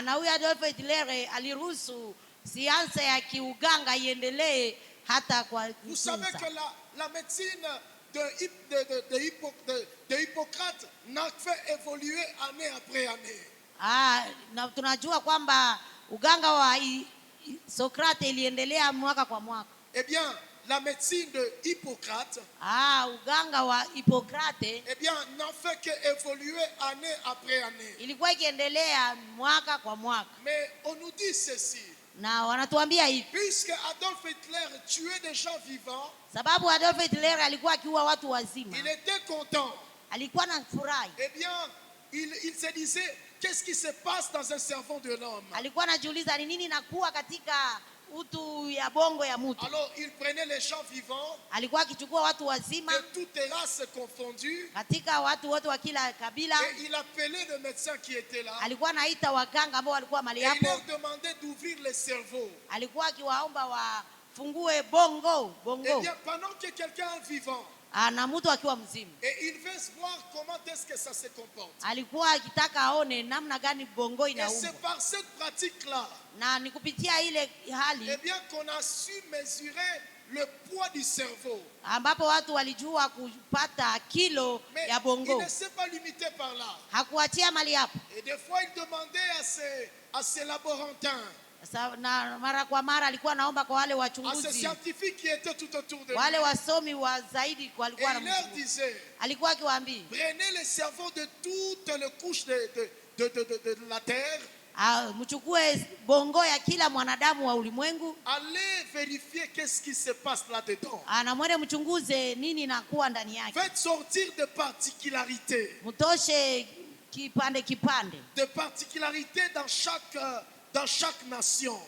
Na huyu Adolf Hitler aliruhusu siansa ya kiuganga iendelee hata kwa Vous savez que la médecine de Hippocrate n'a fait évoluer année après année. Na tunajua kwamba uganga wa Sokrate iliendelea mwaka kwa mwaka. Eh bien, la médecine de Hippocrate, uganga wa Hippocrate, eh bien, n'a fait qu'évoluer année après année. Ilikuwa ikiendelea mwaka kwa mwaka. Mais on nous dit ceci. Na wanatuambia hivi, puisque Adolf Hitler tuait des gens vivants, sababu Adolf Hitler alikuwa akiua watu wazima, il était content. alikuwa na furahi. Eh bien, il se disait, qu'est-ce qui se passe dans un cerveau de l'homme? Alikuwa anajiuliza ni nini nakuwa katika utu ya bongo ya mtu. Alors, il prenait les gens vivants, Alikuwa akichukua watu wazima de toutes les races confondues, katika watu wote wa kila kabila, et il appelait le médecin qui était là, alikuwa anaita waganga ambao walikuwa mali et il hapo, leur demandait d'ouvrir les cerveaux. alikuwa akiwaomba wafungue bongo. Eh bien, pendant que quelqu'un est vivant, na mtu akiwa mzima, et il veut voir comment est-ce que ça se comporte. alikuwa akitaka aone namna gani bongo Et inaumba. c'est par cette pratique-là, Na ni kupitia ile hali eh bien, qu'on a su mesurer le poids du cerveau. ambapo watu walijua kupata kilo Mais ya il bongo. ne s'est pas limité par là. Hakuachia mali hapo. Et des fois, il demandait à ses laborantins, Na mara kwa mara alikuwa anaomba kwa wale à ces wachunguzi, scientifiques qui étaient tout autour de lui. wale wasomi wa zaidi Et walikuwa il leur wanamchunguza. disait, Alikuwa akiwaambia, prenez les cerveaux de toutes les couches de la terre, mchukue bongo ya kila mwanadamu wa ulimwengu, allez vérifier qu'est-ce qui se passe là-dedans. na mwende mchunguze nini inakuwa ndani yake. Faites sortir des particularités. Mtoshe kipande Des particularités dans chaque nation.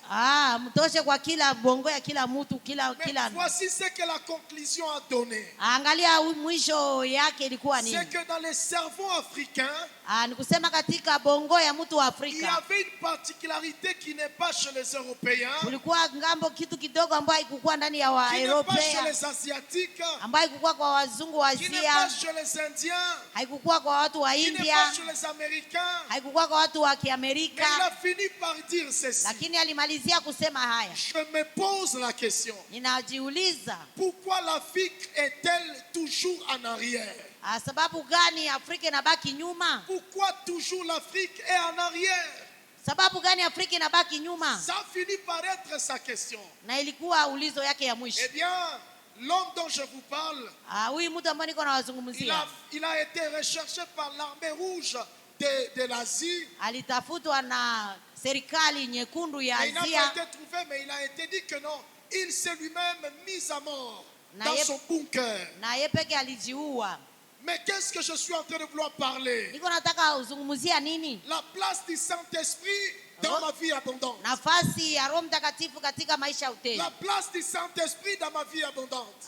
mtoshe kwa kila bongo ya kila mtu Mais voici ce que la conclusion a donné. Angalia mwisho yake ilikuwa nini? C'est que dans les cerveaux africains, Ni kusema katika bongo ya mtu wa il y Afrika avait une particularité qui n'est pas chez les Européens, kulikuwa ngambo kitu kidogo ambayo haikukuwa ndani ya qui n'est pas chez Waeuropea, les Asiatiques, ambayo haikukuwa kwa wazungu wa qui n'est pas Asia, chez les Indiens, haikukuwa kwa watu wa qui n'est India, pas chez les Américains. haikukuwa kwa watu wa Mais il Kiamerika. a fini par dire dire ceci. lakini alimalizia kusema haya. Je me pose la question. Ninajiuliza, Pourquoi l'Afrique est-elle toujours en arrière? sababu gani Afrika inabaki nyuma? Pourquoi toujours l'Afrique est en arrière? Sababu gani Afrika inabaki nyuma? Ça finit par être sa question. Na ilikuwa ulizo yake ya mwisho. Eh bien, l'homme dont je vous parle, Huyu mtu ambaye niko nawazungumzia, il a été recherché par l'armée rouge de l'Asie. Alitafutwa na serikali nyekundu ya Et il n'a Asia, pas été trouvé, mais il a été dit que non, il s'est lui-même mis à mort Na dans yep- son bunker. na yeye peke alijiua. Mais qu'est-ce que je suis en train de vouloir parler? Niko nataka uzungumzia nini? La place du Saint-Esprit dans ma vie abondante. Nafasi ya Roho Mtakatifu katika maisha ya utele. La place du Saint-Esprit dans ma vie abondante.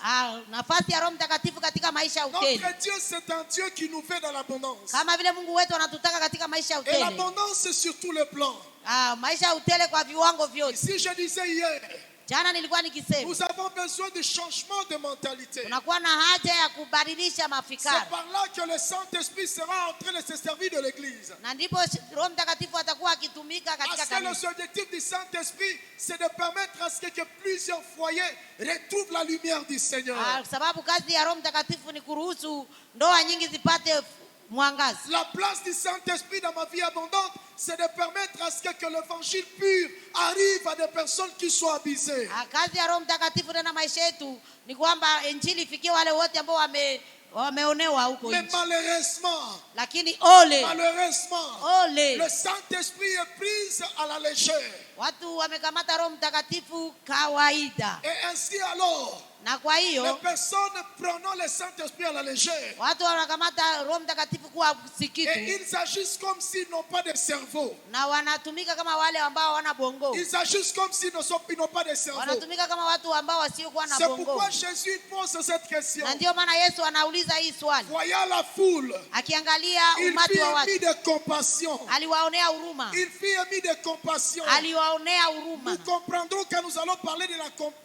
Nafasi ya Roho Mtakatifu katika maisha ya utele. Notre Dieu, c'est un Dieu qui nous fait dans l'abondance. Kama vile Mungu wetu anatutaka katika maisha ya Et utele. l'abondance, c'est sur tous les plans. Maisha ya utele kwa viwango vyote. Si je disais hier, Jana nilikuwa nikisema nous avons besoin de changement de mentalité. tunakuwa na haja ya kubadilisha C'est mafikara. par là que le Saint-Esprit sera en train de se servir de l'Église. Na ndipo Roho Mtakatifu atakuwa akitumika katika Parce que kanisa. l'objectif du Saint-Esprit, c'est de permettre à ce que plusieurs foyers retrouvent la lumière du Seigneur. Sababu kazi ya Roho Mtakatifu ni kuruhusu ndoa nyingi zipate mwangaza. La place du Saint-Esprit dans ma vie abondante, c'est de permettre à ce que l'évangile pur arrive à des personnes qui sont abusées. Kazi ya Roho Mtakatifu tena maisha yetu ni kwamba injili ifikie wale wote ambao wameonewa huko Mais nje. malheureusement, Lakini le Saint-Esprit est pris à la légère. watu wamekamata Roho Mtakatifu kawaida. Et ainsi alors, Na kwa les hiyo personnes prenant le Saint-Esprit à la légère. watu wanakamata Roho Mtakatifu kuwa Et sikitu ils agissent comme s'ils n'ont pas de cerveau. na wanatumika kama wale ambao hawana bongo. Ils agissent comme s'ils n'ont pas de cerveau. Wanatumika kama watu ambao wasiokuwa na C'est bongo. pourquoi Jésus pose cette question. Na ndio maana Yesu anauliza hii swali. Voyant la foule, Akiangalia il umati fit wa émis watu, de compassion. aliwaonea huruma. Il fit émis de compassion. Aliwaonea huruma. Nous comprendrons que nous allons parler de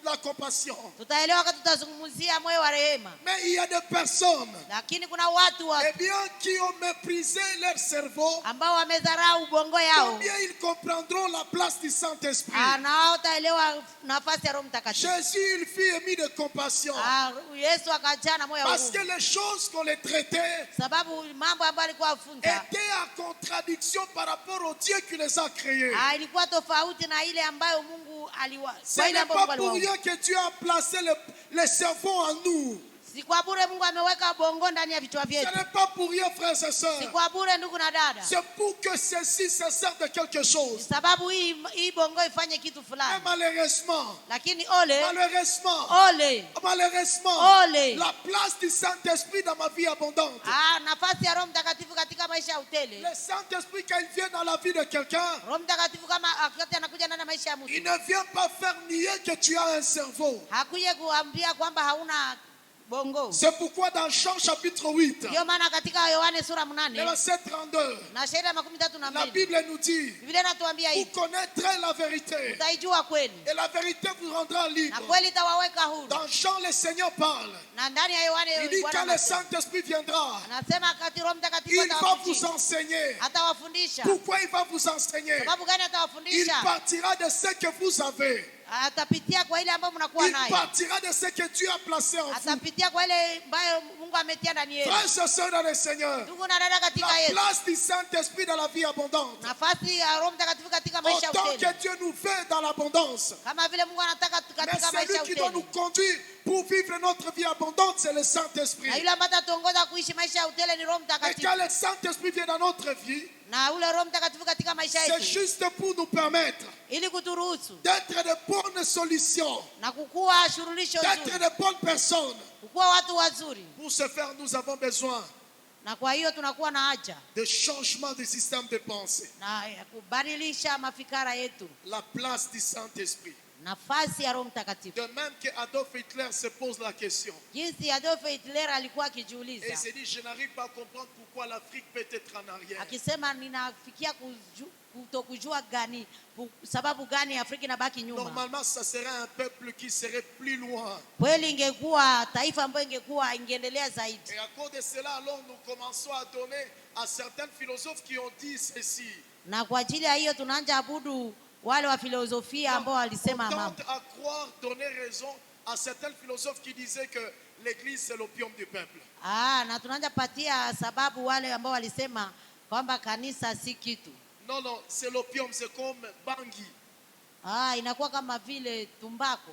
la compassion. Tutaelewa wakati tutazungumzia moyo wa rehema. Mais il y a des personnes, Lakini kuna watu eh bien, qui ont méprisé leur cerveau. ambao wamedharau bongo yao. Combien ils comprendront la place du Saint-Esprit? Na wao taelewa nafasi ya Roho Mtakatifu. Jésus, il fit émis de compassion. Yesu akajaa na moyo wa Parce que huruma. les choses qu'on les traitait Sababu mambo ambayo alikuwa afunza étaient en contradiction par rapport au Dieu qui les a créés. ilikuwa tofauti na ile ambayo Mungu Ce n'est pas pour rien que Dieu a placé le cerveau en nous. Si kwa bure Mungu ameweka bongo ndani ya vichwa Ce vyetu. n'est pas pour rien, frères et Si sœurs. kwa bure ndugu na dada. C'est pour que ceci se serve de quelque chose. Sababu hii bongo ifanye kitu Mais fulani. malheureusement, Lakini malheureusement, ole. la place du Saint-Esprit dans ma vie abondante. Nafasi ya Roho Mtakatifu katika maisha ya utele. Le Saint-Esprit, quand il vient dans la vie de quelqu'un, Roho Mtakatifu kama wakati anakuja ndani ya maisha ya mtu, il ne vient pas faire nier que tu as un cerveau. hakuja kuambia kwamba hauna bongo. C'est pourquoi dans Jean chapitre 8, Ndio maana katika Yohane sura 8 verset 32, na shairi ya la 32 Bible nous dit, Biblia inatuambia vous hivi, connaîtrez la vérité utaijua kweli et la vérité vous rendra na libre. kweli itawaweka huru. Dans Jean, le Seigneur parle. Na ndani ya Yohane Il dit Bwana quand le anasema, Saint-Esprit viendra, anasema kati Roho Mtakatifu il va vous atawafundisha. enseigner. Atawafundisha. Pourquoi il va vous enseigner? Sababu gani Il atawafundisha? partira de ce que vous avez. Atapitia kwa ile ambayo mnakuwa Il nayo. partira de ce que Dieu a placé en vous. Atapitia kwa ile ambayo Mungu ametia ndani yenu. Frères et sœurs dans le Seigneur, Ndugu na dada katika la Yesu, place du Saint-Esprit dans la vie abondante. nafasi ya Roho Mtakatifu katika maisha ya Autant utele. que Dieu nous fait dans l'abondance. Kama vile Mungu anataka Mais katika maisha celui ya qui doit nous utele. conduire pour vivre notre vie abondante, c'est le Saint-Esprit. Na yule ambaye atatuongoza kuishi maisha ya utele ni Roho Et Mtakatifu. quand le Saint-Esprit vient dans notre vie, Na ule Roho Mtakatifu katika maisha c'est yetu juste pour nous permettre ili kuturuhusu d'être de bonnes solutions, na kukua shurulisho d'être nzuri, de bonnes personnes. kukua watu wazuri. Pour ce faire, nous avons besoin Na kwa hiyo tunakuwa na haja de changement de système de pensée. na ya kubadilisha mafikara yetu. La place du Saint-Esprit. Nafasi ya Roho Mtakatifu. De même que Adolf Hitler se pose la question. Jinsi Adolf Hitler alikuwa Et il akijiuliza, s'est dit, je n'arrive pas à comprendre pourquoi l'Afrique peut être en arrière. akisema ninafikia kutokujua gani sababu gani Afrika inabaki nyuma. Normalement, ça serait un peuple qui serait plus loin. Kweli ingekuwa taifa ambayo ingeendelea zaidi. Et à cause de cela, alors nous commençons à donner à certains philosophes qui ont dit ceci. Na kwa ajili ya hiyo tunaanza abudu wale wa filosofia ambao walisema on mambo. tente à croire, donner raison à certains philosophes qui disaient que l'église c'est l'opium du peuple. Na tunaanza patia sababu wale ambao walisema kwamba kanisa si kitu. Non, non, c'est l'opium, c'est comme Bangui. Inakuwa kama vile tumbako.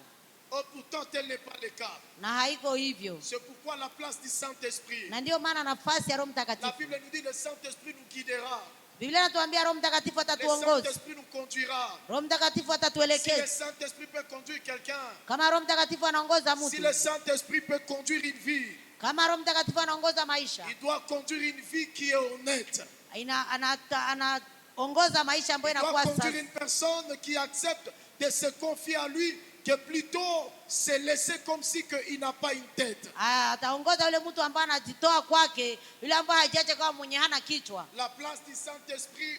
Oh, pourtant tel n'est pas le cas. Na haiko hivyo. C'est pourquoi la place du Saint-Esprit. Na ndio maana nafasi ya Roho Mtakatifu. La Bible nous dit le Saint-Esprit nous guidera. Biblia inatuambia Roho Mtakatifu Le atatuongoza. Saint-Esprit nous conduira. Roho Mtakatifu Si le atatuelekeza. Saint-Esprit peut conduire quelqu'un, Kama Roho Mtakatifu anaongoza si mtu, le Saint-Esprit peut conduire une vie, kama Roho Mtakatifu anaongoza maisha, il doit conduire une vie qui est honnête. anaongoza maisha ambayo Il doit inakuwa conduire safi. une personne qui accepte de se confier à lui, que plutôt se laisser comme si il n'a pas une tête. Ataongoza yule mtu ambaye anajitoa kwake, yule ambaye hajaje kama mwenye hana kichwa. La place du Saint-Esprit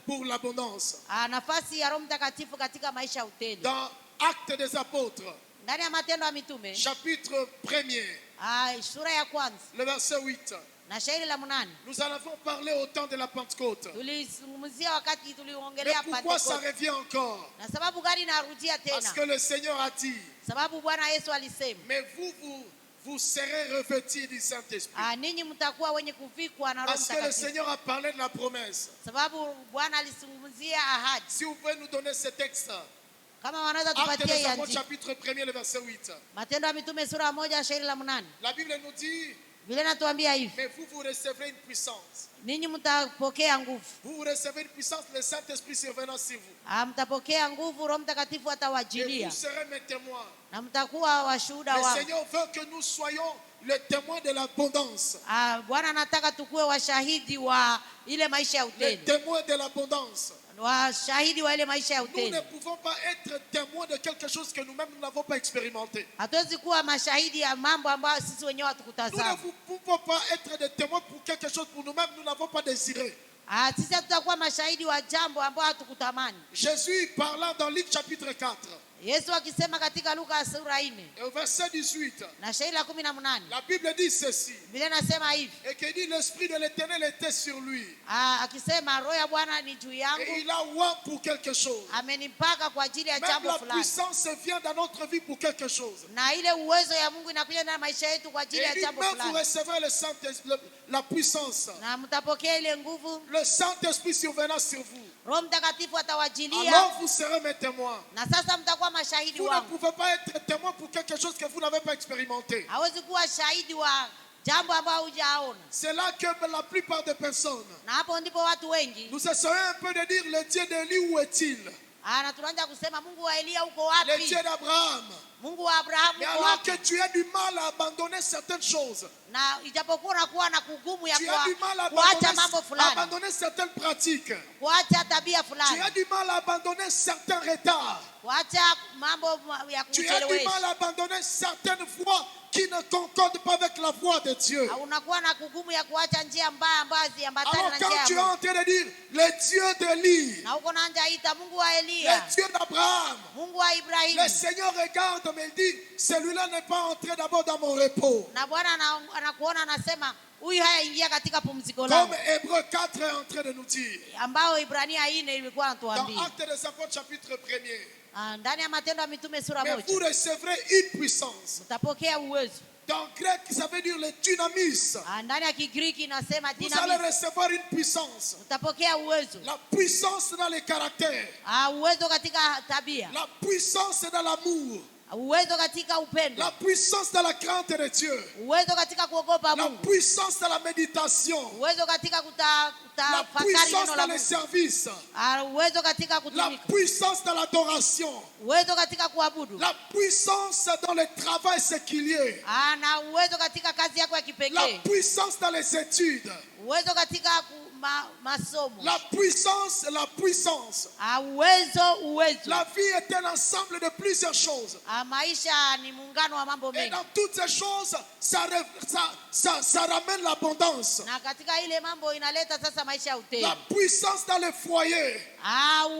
pour l'abondance. Nafasi ya Roho Mtakatifu katika maisha ya utele. Dans Actes des Apôtres, Ndani ya Matendo ya Mitume, chapitre 1er, sura ya kwanza le verset 8. na shairi la 8. Nous en avons parlé au temps de la Pentecôte. Tulizungumzia wakati Mais tuliongelea pourquoi ça Pentecoste. revient encore? Na sababu gani inarudia Parce tena? que le Seigneur a dit, Sababu Bwana Yesu alisema, mais vous serez revêtis du Saint-Esprit. ninyi mtakuwa wenye kuvikwa na Roho Parce que le Mtakatifu. Seigneur a parlé de la promesse. Sababu Bwana alizungumzia ahadi. Si vous pouvez nous donner ce texte, Kama wanaweza Actes tupatie des hii Apôtres, andiko. chapitre 1er, le verset 8. Matendo ya Mitume sura ya 1 shairi la 8. La Bible nous dit, Biblia inatuambia hivi, mais vous recevrez une puissance. ninyi mtapokea nguvu. Vous recevez une puissance, le Saint-Esprit survenant sur vous. Mtapokea nguvu, Roho Mtakatifu Et atawajilia vous serez mes témoins. na mtakuwa washuhuda Le wangu. Seigneur veut que nous soyons les témoins de l'abondance. Bwana anataka tukuwe washahidi wa ile maisha ya Les utele. témoins de l'abondance. Washahidi wa ile maisha ya Nous ne utele. pouvons pas être témoins de quelque chose que nous-mêmes nous n'avons pas expérimenté. Hatuwezi kuwa mashahidi ya mambo ambayo sisi wenyewe Nous hatukutazama. ne pouvons pas être des témoins pour quelque chose pour nous-mêmes nous n'avons pas désiré. Sisi hatutakuwa mashahidi wa jambo ambayo hatukutamani. Jésus parlant dans Luc chapitre 4 Yesu akisema katika Luka sura 4 et au verset 18, na shairi la 18, la Bible dit ceci, Biblia inasema hivi, et que dit l'Esprit de l'Éternel était sur lui. akisema roho ya Bwana ni juu Et yangu, il a oint pour quelque chose. amenipaka kwa ajili ya Même jambo la fulani. puissance vient dans notre vie pour quelque chose. Na ile uwezo ya Mungu inakuja ndani ya maisha yetu kwa Et ajili ya il dit, jambo même vous fulani. recevrez le Saint-Esprit, la puissance. Na mtapokea ile nguvu, Le Saint-Esprit survenant sur vous. Roho Mtakatifu atawajilia, Alors vous serez mes témoins. na sasa mtakuwa mashahidi Vous ne wangu. pouvez pas être témoin pour quelque chose que vous n'avez pas expérimenté. Hawezi kuwa shahidi wa jambo ambalo hujaona. C'est là que la plupart des personnes, Na hapo ndipo watu wengi nous essayons un peu de dire, le Dieu d'Élie, où est-il? na tunaanza kusema Mungu wa Elia uko Le wapi? Dieu d'Abraham. Mungu wa Abrahamu Mais uko alors wapi? que tu as du mal à abandonner certaines choses, Na ijapokuwa unakuwa na kugumu ya tu as du mal à kuacha mambo fulani, abandonner certaines pratiques, kuacha tabia tu fulani, as du mal à abandonner certains retards, kuacha mambo ya tu as du mal kuchelewesha, à abandonner certaines voies qui ne concordent pas avec la voie de Dieu. unakuwa na kugumu ya kuacha njia mbaya ambazo haziambatani Alors na quand njia ya tu es Mungu. en train de dire, le Dieu d'Élie, Na uko naanza ita Mungu wa le Elia, Dieu d'Abraham, Mungu wa le Ibrahimu, Seigneur regarde mais il dit, celui-là n'est pas entré d'abord dans mon repos. na Bwana anakuona anasema huyu hayaingia katika pumziko Comme langu, Hébreu 4 est en train de nous dire. ambao Ibrania 4 ilikuwa Dans anatuambia. Actes des Apôtres chapitre 1er. Ndani ya Matendo ya Mitume sura Mais vous 1 recevrez une puissance. utapokea uwezo. Dans grec, ça veut dire le dynamis. Ndani ya Kigiriki inasema Vous allez dynamisme. recevoir une puissance. Utapokea uwezo. La puissance dans les caractères. Uwezo katika tabia. La puissance dans l'amour. Uwezo katika upendo. La puissance dans la crainte de Dieu. Uwezo katika kuogopa La Mungu. puissance dans la méditation. Uwezo katika La kutafakari puissance neno dans la les Mungu. services. Uwezo katika La kutumika. puissance dans l'adoration. Uwezo katika kuabudu. La puissance dans le travail séculier. Na uwezo katika kazi yako ya La kipekee. puissance dans les études. Uwezo katika masomo. La puissance, la puissance. Uwezo. La vie est un ensemble de plusieurs choses. Maisha ni muungano wa mambo Et mengi. dans toutes ces choses, ça ramène l'abondance. Na katika ile mambo inaleta sasa maisha ya utele. La puissance dans les foyers.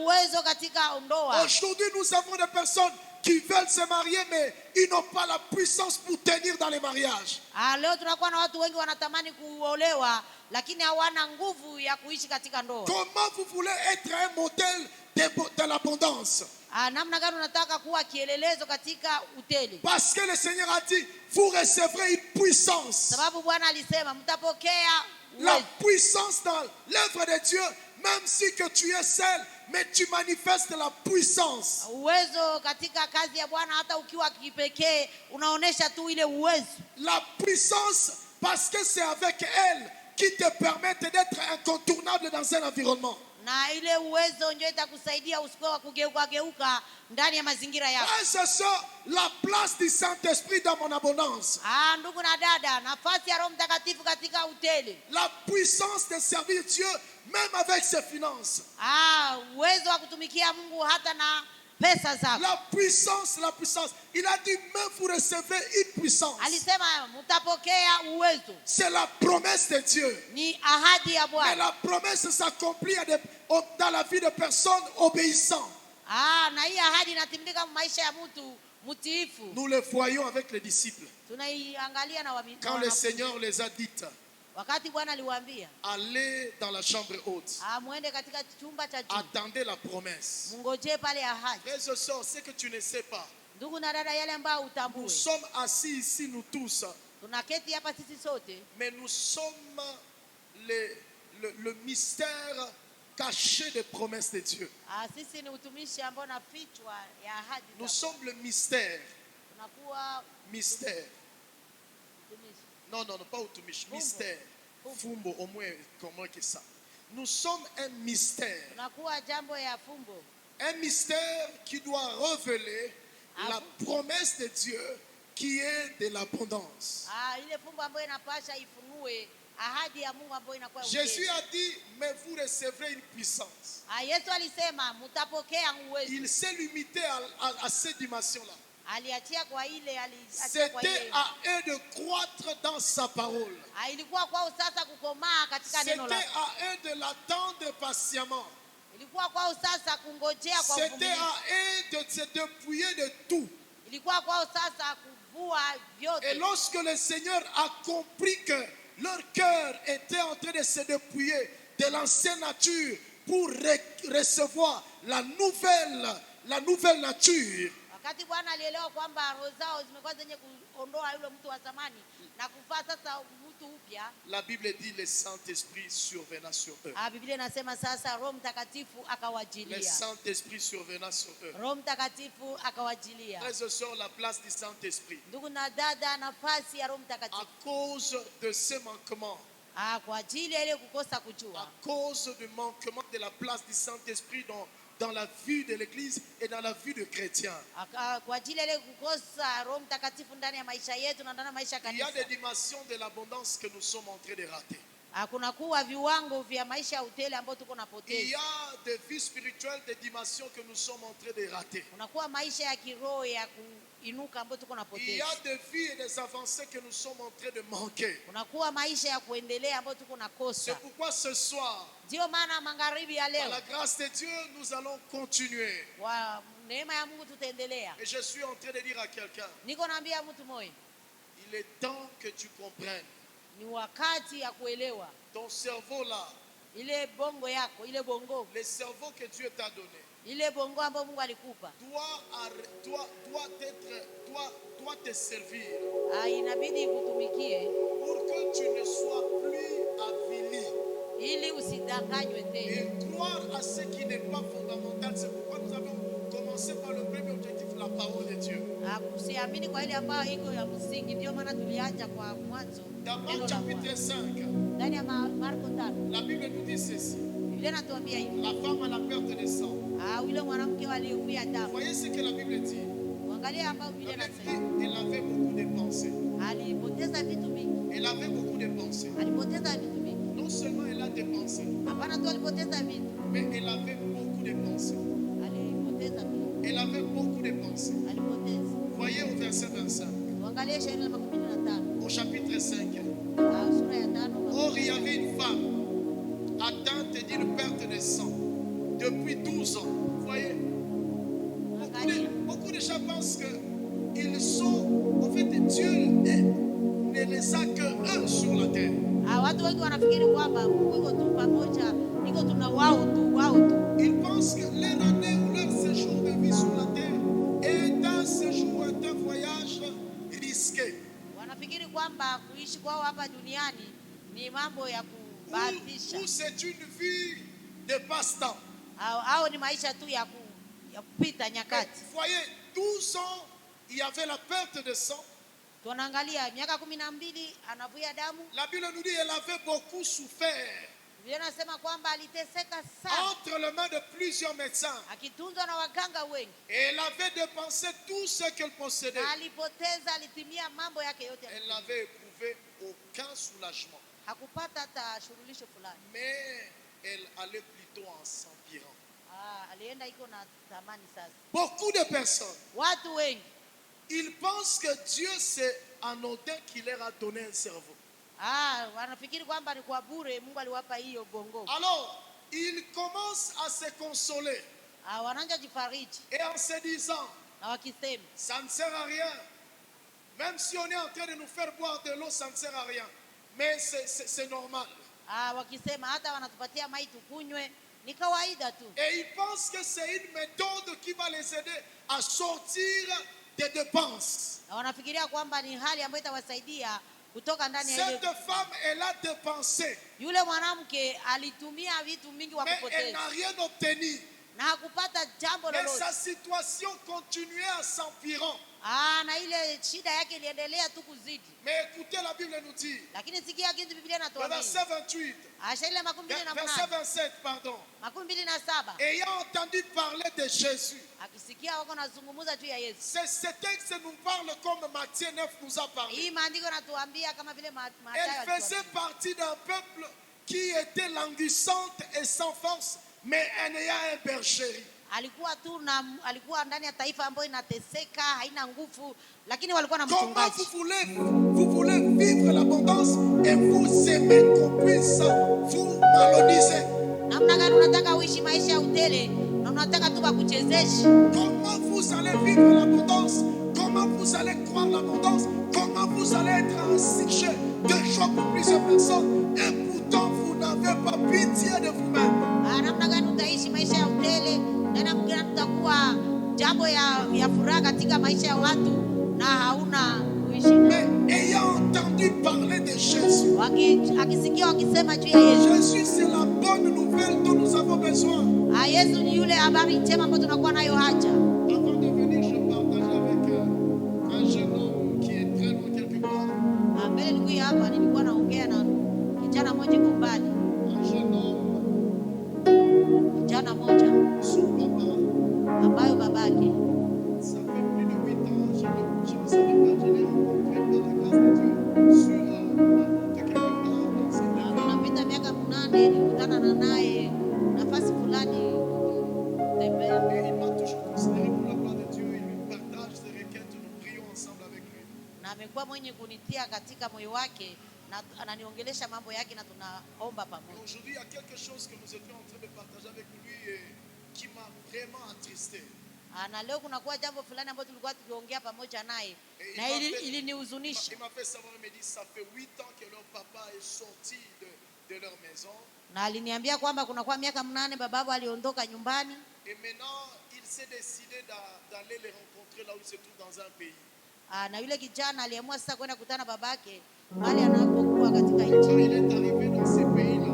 Uwezo katika ndoa. Aujourd'hui, nous avons des personnes qui veulent se marier, mais ils n'ont pas la puissance pour tenir dans les mariages. Leo tunakuwa na watu wengi wanatamani kuolewa lakini hawana nguvu ya kuishi katika ndoa. Comment vous voulez être un modèle de l'abondance. Namna gani unataka kuwa kielelezo katika utele? Parce que le Seigneur a dit, vous recevrez une puissance. Sababu Bwana alisema mtapokea La puissance dans l'œuvre de Dieu, même si que tu es seul, mais tu manifestes la puissance. uwezo katika kazi ya Bwana. Hata ukiwa kipekee unaonesha tu ile uwezo. La puissance, parce que c'est avec elle qui te permet d'être incontournable dans un environnement. Na ile uwezo ndio itakusaidia usikoe kugeuka ndani ya mazingira yako. C'est ça la place du Saint-Esprit dans mon abondance. Ndugu na dada, nafasi ya Roho Mtakatifu katika utele. La puissance de servir Dieu même avec ses finances. Uwezo wa kutumikia Mungu hata na pesa zako. La puissance. Il a dit même vous recevez une puissance. Alisema mtapokea uwezo. C'est la promesse de Dieu. Ni ahadi ya Mais Bwana. la promesse s'accomplit dans la vie de personnes obéissantes. Na hii ahadi inatimilika maisha ya mtu mtiifu. Nous le voyons avec les disciples. Tunaiangalia na Quand le Seigneur les a dit, wakati Bwana aliwaambia, allez dans la chambre haute. muende katika chumba cha juu. Attendez la promesse. Mungojee pale ahadi. Frères et sœurs, ce que tu ne sais pas. Ndugu na dada, yale ambayo Nous utambue. sommes assis ici, nous tous. Tunaketi hapa sisi sote. Mais nous sommes le mystère caché des promesses de Dieu. Sisi ni utumishi ambao nafichwa ya ahadi. Nous sommes le mystère. Tunakuwa Mystère. utumishi. Non, pas utumishi. Fumbo. Mystère. Fumbo, au moins, comment que ça. Nous sommes un mystère. Tunakuwa jambo ya fumbo. Un mystère qui doit révéler la promesse de Dieu qui est de l'abondance. Ile fumbo ambayo inapasha ifunue ahadi ya Mungu ambayo inakuwa Jésus a dit, mais vous recevrez une puissance. Yesu alisema mtapokea uwezo. Il s'est limité à cette dimension-là. Aliachia kwa ile C'était à eux de croître dans sa parole. Ilikuwa kwao sasa kukomaa katika neno lake. C'était à eux de l'attendre patiemment. Ilikuwa kwao sasa kungojea kwa C'était uvumilivu. à eux de se dépouiller de tout. Ilikuwa kwao sasa kuvua vyote. Et lorsque le Seigneur a compris que leur cœur était en train de se dépouiller de l'ancienne nature pour recevoir la nouvelle nature. Wakati Bwana alielewa kwamba roho zao zimekuwa zenye kuondoa yule mtu wa zamani na kuvaa sasa mtu upya. La Bible dit le Saint-Esprit survenant sur eux. Biblia inasema sasa Roho Mtakatifu akawajilia. Le Saint-Esprit survenant sur eux. Roho Mtakatifu akawajilia. Frères et sœurs, la place du Saint-Esprit. Ndugu na dada, nafasi ya Roho Mtakatifu. À cause de ce manquement. Kwa ajili ya ile kukosa kujua. À cause du manquement de la place du Saint-Esprit dans la vie de l'Église et dans la vie de chrétiens. Kwa ajili ya ile kukosa Roho Mtakatifu ndani ya maisha yetu na ndani ya maisha ya Il y a kanisa. des dimensions de l'abondance que nous sommes en train de rater. Kuna kuwa viwango vya maisha ya utele ambao tuko Il y napoteza. a des vies spirituelles, des dimensions que nous sommes en train de rater. Unakuwa maisha ya kiroho ya kuinuka ambao tuko Il y napoteza. a des vies et des avancées que nous sommes en train de manquer. Unakuwa maisha ya kuendelea ambao tuko C'est nakosa. pourquoi ce soir, Ndio maana magharibi ya par leo la grâce de Dieu, nous allons continuer. kwa neema ya Mungu tutaendelea. Et je suis en train de dire à quelqu'un, Niko naambia mtu mmoja, il est temps que tu comprennes. ni wakati ya kuelewa Ton cerveau là, ile bongo yako, ile bongo, le cerveau que Dieu t'a donné, ile bongo ambayo Mungu alikupa, doit te servir inabidi ikutumikie pour que tu ne sois plus avili ili usidanganywe tena. et croire à ce qui n'est pas fondamental. C'est pourquoi nous avons commencé par le premier objectif, la parole de Dieu. Kusiamini kwa ile ambayo iko ya msingi, ndio maana tulianza kwa mwanzo. Dans Marc chapitre 5, Ndani ya Marko 5 la Bible nous dit ceci. Biblia inatuambia hivi, La femme à la perte de sang. yule mwanamke aliyeumia Vous damu. voyez ce que la Bible dit. Angalia ambao Biblia La Bible inasema dit, elle avait beaucoup de pensées. alipoteza vitu vingi, Elle avait beaucoup de pensées. alipoteza vitu vingi. Non seulement elle a des pensées, Hapana tu alipoteza vitu, mais elle avait beaucoup de pensées. alipoteza vitu, Elle avait beaucoup de pensées. alipoteza. Voyez au verset 25, Tuangalie shairi la 15 au chapitre 5. sura ya 5. Or, il y avait une femme atteinte d'une perte de sang depuis 12 ans. Vous voyez, beaucoup de gens pensent qu'ils sont, en fait, Dieu ne les a que eux sur la terre. Watu wengi wanafikiri kwamba Mungu iko tu pamoja, iko tuna wao tu. Ils pensent que leur Wanafikiri kwamba kuishi kwao hapa duniani ni mambo ya kubahatisha. Ou c'est une vie de passe-temps. Au ni maisha tu ya kupita nyakati. Voyez, 12 ans, il y avait la perte de sang. Tunaangalia miaka 12 anavuja damu. La Bible nous dit qu'elle avait beaucoup souffert. Biblia inasema kwamba aliteseka sana. Entre les mains de plusieurs médecins. Akitunzwa na waganga wengi. Et elle avait dépensé tout ce qu'elle possédait. Alipoteza, alitimia mambo yake yote. Elle n'avait éprouvé aucun soulagement. Hakupata hata shurulisho fulani. Mais elle allait plutôt en s'empirant. Alienda iko na thamani sasa. Beaucoup de personnes. Watu wengi. Ils pensent que Dieu c'est anodin qui leur a donné un cerveau. Wanafikiri kwamba ni kwa bure Mungu aliwapa hiyo bongo. Alors, ils commencent à se consoler. Wanaanza jifariji. Et en se disant, na wakisema, ça ne sert à rien. Même si on est en train de nous faire boire de l'eau, ça ne sert à rien. Mais c'est normal. Wakisema hata wanatupatia mai tukunywe ni kawaida tu. Et ils pensent que c'est une méthode qui va les aider à sortir des dépenses. Wanafikiria kwamba ni hali ambayo itawasaidia kutoka ndani ya ile. Cette femme, elle a dépensé. Yule mwanamke alitumia vitu mingi wa kupoteza. Mais elle n'a rien obtenu. Na hakupata jambo lolote. Mais sa situation continuait à s'empirer. Na ile shida yake iliendelea tu kuzidi. Mais écoutez, la Bible nous dit. Lakini sikia kitu Biblia inatuambia. Verset 28. Verset 27, pardon. 27. Ayant entendu parler de Jésus. Akisikia wako nazungumza juu ya Yesu. Ce texte nous parle comme Matthieu 9 nous a parlé. Hii maandiko natuambia kama vile Mathayo. Elle faisait partie d'un peuple qui était languissante et sans force, mais ayant un bergerie. Alikuwa ndani ya taifa ambayo inateseka, haina nguvu, lakini walikuwa na mchungaji. Comment vous voulez vivre l'abondance et vous aimez qu'on puisse vous malhoniser? Namna gani unataka uishi maisha ya utele na unataka tu bakuchezeshe? Comment vous allez vivre l'abondance? Comment vous allez croire l'abondance? Comment vous allez être un sujet de joie pour plusieurs personnes et pourtant vous n'avez pas pitié de vous-même? Namna gani utaishi maisha ya utele na namna gani utakuwa jambo ya furaha katika maisha ya watu na hauna kuishi? Mais ayant entendu parler de Jésus. Akisikia wakisema juu ya Yesu. Jésus c'est la bonne nouvelle dont nous avons besoin. Yesu ni yule habari njema ambayo tunakuwa nayo haja. Avant de venir, je partageais avec un jeune homme qui est très loin quelque part. Mbele nilikuwa hapa nilikuwa naongea na kijana mmoja kwa mbali. Un jeune homme. Kijana mmoja. Son papa. Ambayo babake. Ça fait plus de 8 ans, je ne savais pas, je l'ai rencontré par la grâce de Dieu sur la route quelque part dans cette ville. Tunapita miaka 8 nilikutana na naye nafasi fulani tembea. Et il m'a toujours considéré pour la gloire de Dieu, il me partage ses requêtes, nous prions ensemble avec lui. Na amekuwa mwenye kunitia katika moyo wake na ananiongelesha mambo yake na tunaomba pamoja. Aujourd'hui, il y a quelque chose que nous étions en train de partager avec lui et qui m'a vraiment attristé. Na leo kunakuwa jambo fulani ambalo tulikuwa tukiongea pamoja naye na ilinihuzunisha. Il m'a fait savoir, il me dit ça fait 8 ans que leur papa est sorti de leur maison. Na aliniambia kwamba kunakuwa miaka 8 babao aliondoka nyumbani. Et maintenant, il s'est décidé d'aller les rencontrer là où il se trouve dans un pays. Na yule kijana aliamua sasa kwenda kukutana babake mahali anapokuwa katika nchi. Quand il est arrivé dans ces pays-là,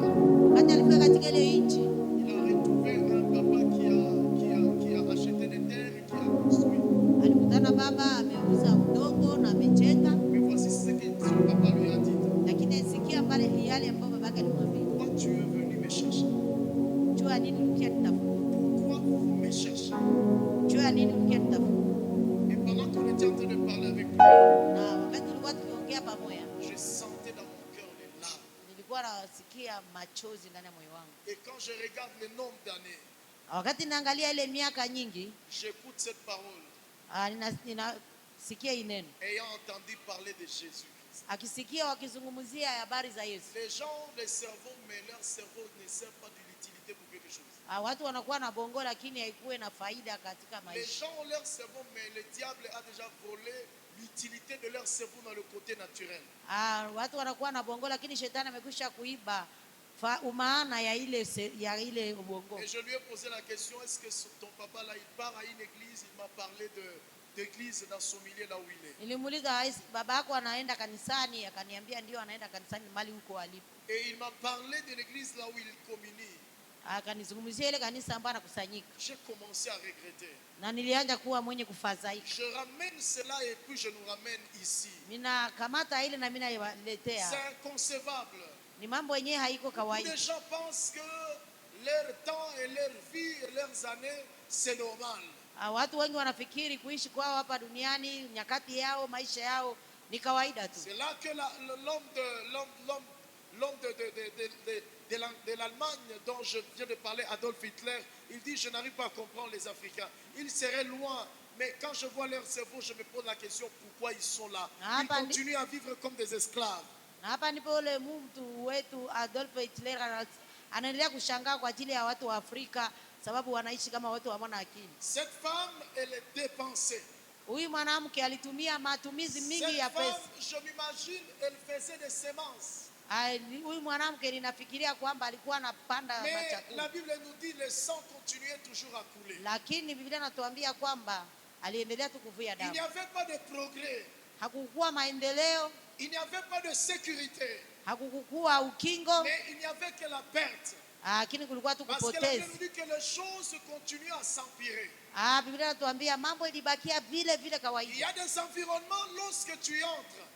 wakati alifika katika ile nchi, il a retrouvé un papa qui a acheté des terres et qui a construit. Alikutana baba ameuza udongo na amejenga. Mais voici ce que son papa lui a dit. Lakini asikia pale yale ambayo babake alimwambia. Pourquoi tu es venu me chercher? Jua nini ukianitafuta? Pourquoi vous me cherchez? Jua nini ukianitafuta? Et pendant qu'on était en train de parler avec lui, na wakati tulikuwa tukiongea pamoja, je sentais dans mon cœur les larmes. Nilikuwa nasikia machozi ndani ya moyo wangu. Et quand je regarde le nombre d'années, wakati naangalia ile miaka nyingi, j'écoute cette parole. Ninasikia neno. Ayant entendu parler de Jésus. Akisikia wakizungumzia habari za Yesu. Les gens ont des cerveaux, mais leur cerveau ne sert pas de l'utilité pour quelque chose. Watu wanakuwa na bongo lakini haikuwe na faida katika maisha. Les gens ont leur cerveau, mais le diable a déjà volé l'utilité de leur cerveau dans le côté naturel. Watu wanakuwa na bongo lakini shetani amekwisha kuiba maana ya ile bongo. Et je lui ai posé la question, est-ce que ton papa là, il part à une église, il m'a parlé d'église dans son milieu là où il est. Nilimuuliza baba yako anaenda kanisani, akaniambia ndio anaenda kanisani mali huko alipo. Et il m'a parlé de l'église là où il communie. Akanizungumzia ile kanisa ambapo anakusanyika. J'ai commencé à regretter. Na nilianza kuwa mwenye kufadhaika. Je ramène cela et puis je nous ramène ici. Ninakamata ile na mimi nailetea. C'est inconcevable. Ni mambo yenyewe haiko kawaida. Les gens pensent que leur temps et leur vie et leurs années c'est normal. Watu wengi wanafikiri kuishi kwao hapa duniani, nyakati yao, maisha yao ni kawaida tu. C'est là que l'homme de l'Allemagne dont je viens de parler, Adolf Hitler, il dit je n'arrive pas à comprendre les Africains. Ils seraient loin, mais quand je vois leur cerveau, je me pose la question pourquoi ils sont là. Ils continuent à vivre comme des esclaves. Na hapa ndipo ule mtu wetu Adolf Hitler anaendelea kushangaa kwa ajili ya watu wa Afrika sababu wanaishi kama watu hawana akili. Cette femme, elle est dépensée. Huyu mwanamke alitumia matumizi mingi ya pesa. Je m'imagine, elle faisait des semences. Huyu mwanamke ninafikiria kwamba alikuwa anapanda chakula. La Bible nous dit le sang continuait toujours à couler. Lakini Biblia inatuambia kwamba aliendelea tu kuvuja damu. Il n'y avait pas de progrès. Hakukuwa maendeleo. Il n'y avait pas de sécurité. Hakukuwa ukingo. Mais il n'y avait que la perte. Lakini kulikuwa tu kupoteza. Parce que la Bible nous dit que les choses continuent à s'empirer. Biblia inatuambia mambo ilibakia vile vile kawaida. Il y a des environnements lorsque tu entres.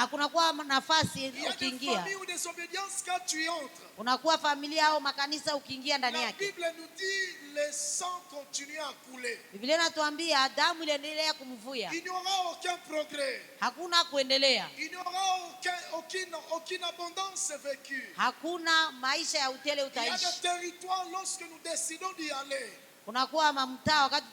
Kunakuwa nafasi ukiingia. Il y a des familles ou des obédiences quand tu entres. Kunakuwa familia au makanisa ukiingia ndani yake. La Bible nous dit le sang continue à couler. Biblia inatuambia damu iliendelea kumvuja. Il n'y aura aucun progrès. Hakuna kuendelea. Il n'y aura aucune abondance vécue. Hakuna maisha ya utele utaishi. Il y a des territoires lorsque nous décidons d'y aller. Kunakuwa mamtaa wakati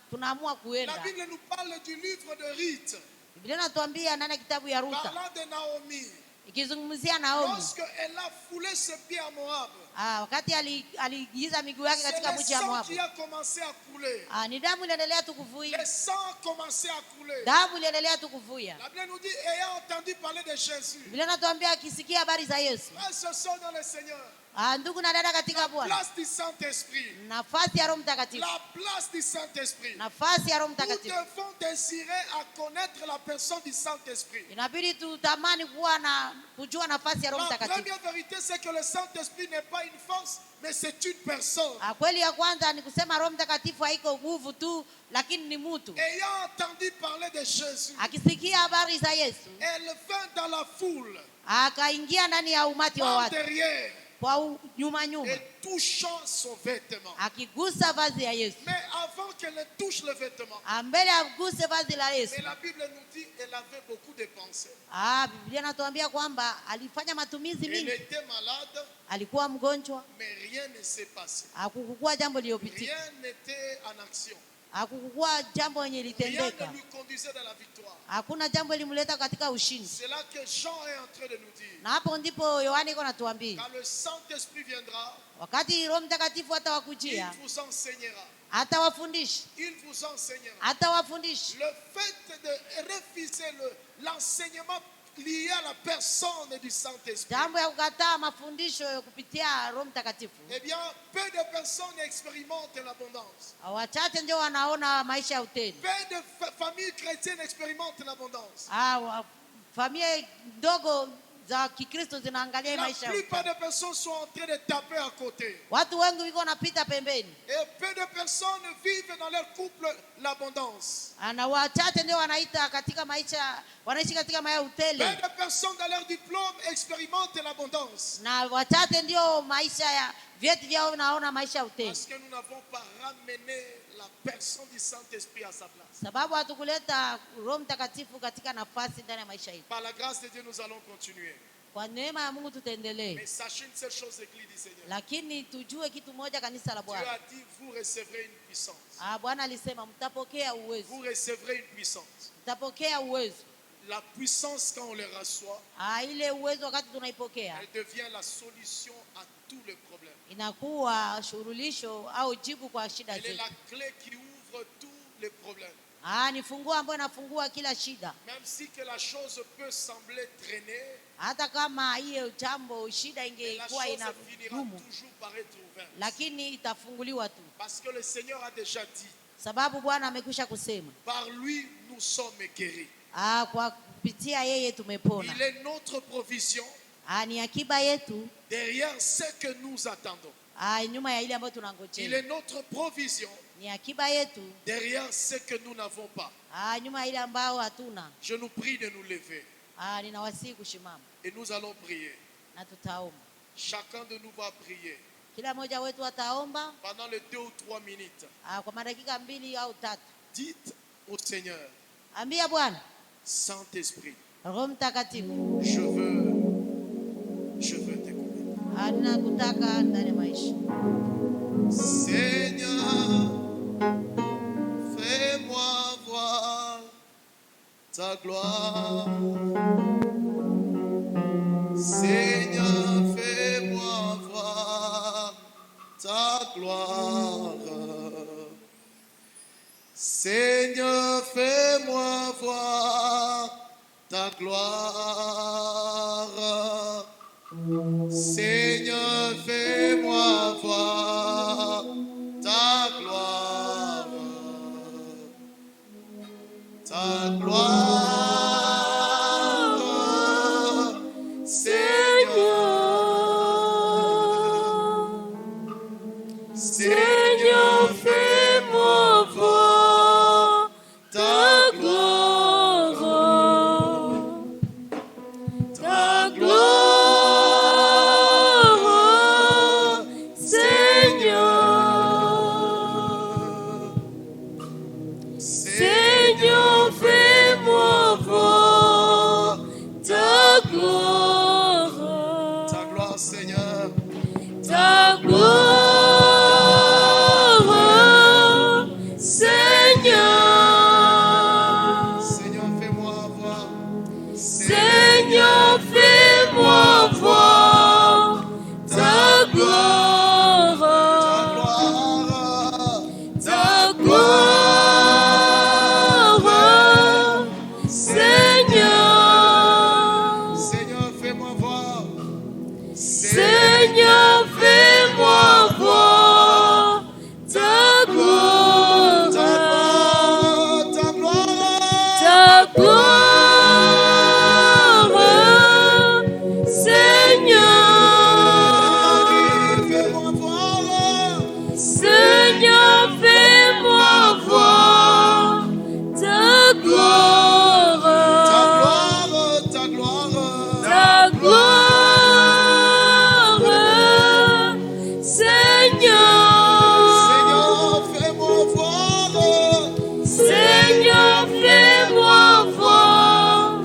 tunaamua kuenda. La Bible nous parle du livre de Ruth. Biblia inatuambia ndani ya kitabu ya Rutha. Parlant de Naomi. Ikizungumzia Naomi. Lorsque elle a foulé ses pieds à Moab. Wakati aligiza miguu yake katika mji wa Moab. C'est le sang qui a commencé à couler. Ni damu iliendelea tu kuvuja. Le sang a commencé à couler. Damu iliendelea tu kuvuja. La Bible nous dit ayant entendu parler de Jésus. Biblia inatuambia akisikia habari za Yesu. Ce sont dans le Seigneur. Ndugu na dada katika Bwana. La place du Saint-Esprit. Nafasi ya Roho Mtakatifu. La place du Saint-Esprit. Nafasi ya Roho Mtakatifu. Nous devons désirer à connaître la personne du Saint-Esprit. Inabidi tutamani kuwa na kujua nafasi ya Roho Mtakatifu. La première vérité c'est que le Saint-Esprit n'est pas une force mais c'est une personne. Kweli ya kwanza ni kusema Roho Mtakatifu haiko nguvu tu lakini ni mtu. Ayant entendu parler de Jésus. Akisikia habari za Yesu. Elle vint dans la foule. Akaingia ndani ya umati wa watu. Derrière. Kwa nyuma. Et touchant son vêtement. Akigusa vazi ya Yesu. Mais avant qu'elle ne touche le vêtement. Mbele aguse vazi la Yesu. Mais la Bible nous dit elle avait beaucoup de pensées. Biblia inatuambia kwamba alifanya matumizi mingi. Elle était malade. Alikuwa mgonjwa. Mais rien ne s'est passé. Hakukuwa jambo lililopitika. Rien n'était en action. Hakukuwa jambo lenye litendeka. Rien ne lui conduisait dans la victoire. Hakuna jambo lilimleta katika ushindi. C'est là que Jean est en train de nous dire. Na hapo ndipo Yohana iko natuambia. Quand le Saint-Esprit viendra, wakati Roho Mtakatifu atawakujia, il vous enseignera. Atawafundisha. Il vous enseignera. Atawafundisha. Le fait de refuser l'enseignement lié à la personne du Saint-Esprit. Jambo ya kukataa mafundisho kupitia Roho Mtakatifu. Eh bien, peu de personnes expérimentent l'abondance. Wachache ndio wanaona maisha ya utele. Peu de familles chrétiennes expérimentent l'abondance. Familia ndogo za Kikristo zinaangalia maisha. La plupart des personnes sont en train de taper à côté. Watu wengi wiko wanapita pembeni. Et peu de personnes vivent dans leur couple l'abondance. Na wachache ndio wanaita katika maisha, wanaishi katika maisha ya utele. Peu de personnes dans leur diplôme expérimentent l'abondance. Na wachache ndio maisha ya vyeti vyao naona maisha ya utele. Parce que nous n'avons pas ramené la personne du Saint-Esprit à sa place. Sababu hatukuleta Roho Mtakatifu katika nafasi ndani ya maisha yetu. Par la grâce de Dieu nous allons continuer. Kwa neema ya Mungu tutaendelea. Mais sachez une seule chose, église du Seigneur. Lakini tujue kitu moja, kanisa la Dieu Bwana. a dit vous recevrez une puissance. Bwana alisema mtapokea uwezo. Vous recevrez une puissance. Mtapokea uwezo. La puissance quand on le reçoit, ile uwezo wakati tunaipokea, elle devient la solution à tous les problèmes. Inakuwa shurulisho au jibu kwa shida zetu. Elle est zetu. la clé qui ouvre tous les problèmes. Ni funguo ambayo inafungua kila shida. Même si que la chose peut sembler traîner, hata kama hiyo jambo shida ingekuwa inadumu, toujours par être ouverte. Lakini itafunguliwa tu. Parce que le Seigneur a déjà dit. sababu Bwana amekwisha kusema. Par lui, nous sommes guéris. Kwa kupitia yeye tumepona. Il est notre provision. Ni akiba yetu. Derrière ce que nous attendons. Nyuma ya ile ambayo tunangojea. Il est notre provision. Ni akiba yetu. Derrière ce que nous n'avons pas. Nyuma ya ile ambayo hatuna. Je nous prie de nous lever. Ninawasihi kusimama. Et nous allons prier. Na tutaomba. Chacun de nous va prier. Kila mmoja wetu ataomba. Pendant les 2 ou 3 minutes. Kwa madakika 2 au 3. Dites au Seigneur. Ambia Bwana. Saint-Esprit. Roho Mtakatifu. Je veux te connaître. Ninakutaka ndani ya maisha. Seigneur, fais-moi voir ta gloire. Seigneur, fais-moi voir ta gloire. Seigneur, fais-moi voir ta gloire. Seigneur, fais-moi voir ta gloire. Ta gloire, Seigneur. Seigneur, fais-moi voir ta gloire. Ta gloire, Seigneur. Seigneur, fais-moi voir ta gloire. Ta gloire, Seigneur. Ta gloire, Seigneur. Seigneur, fais-moi voir. Seigneur, fais-moi voir ta gloire. Ta gloire, Seigneur. Seigneur, fais-moi voir. Seigneur, fais-moi voir ta gloire. Ta gloire, ta gloire, Seigneur. Fais-moi voir. Seigneur, fais-moi voir ta gloire. Ta gloire, ta gloire, Seigneur. Seigneur, fais-moi voir. Seigneur, fais-moi voir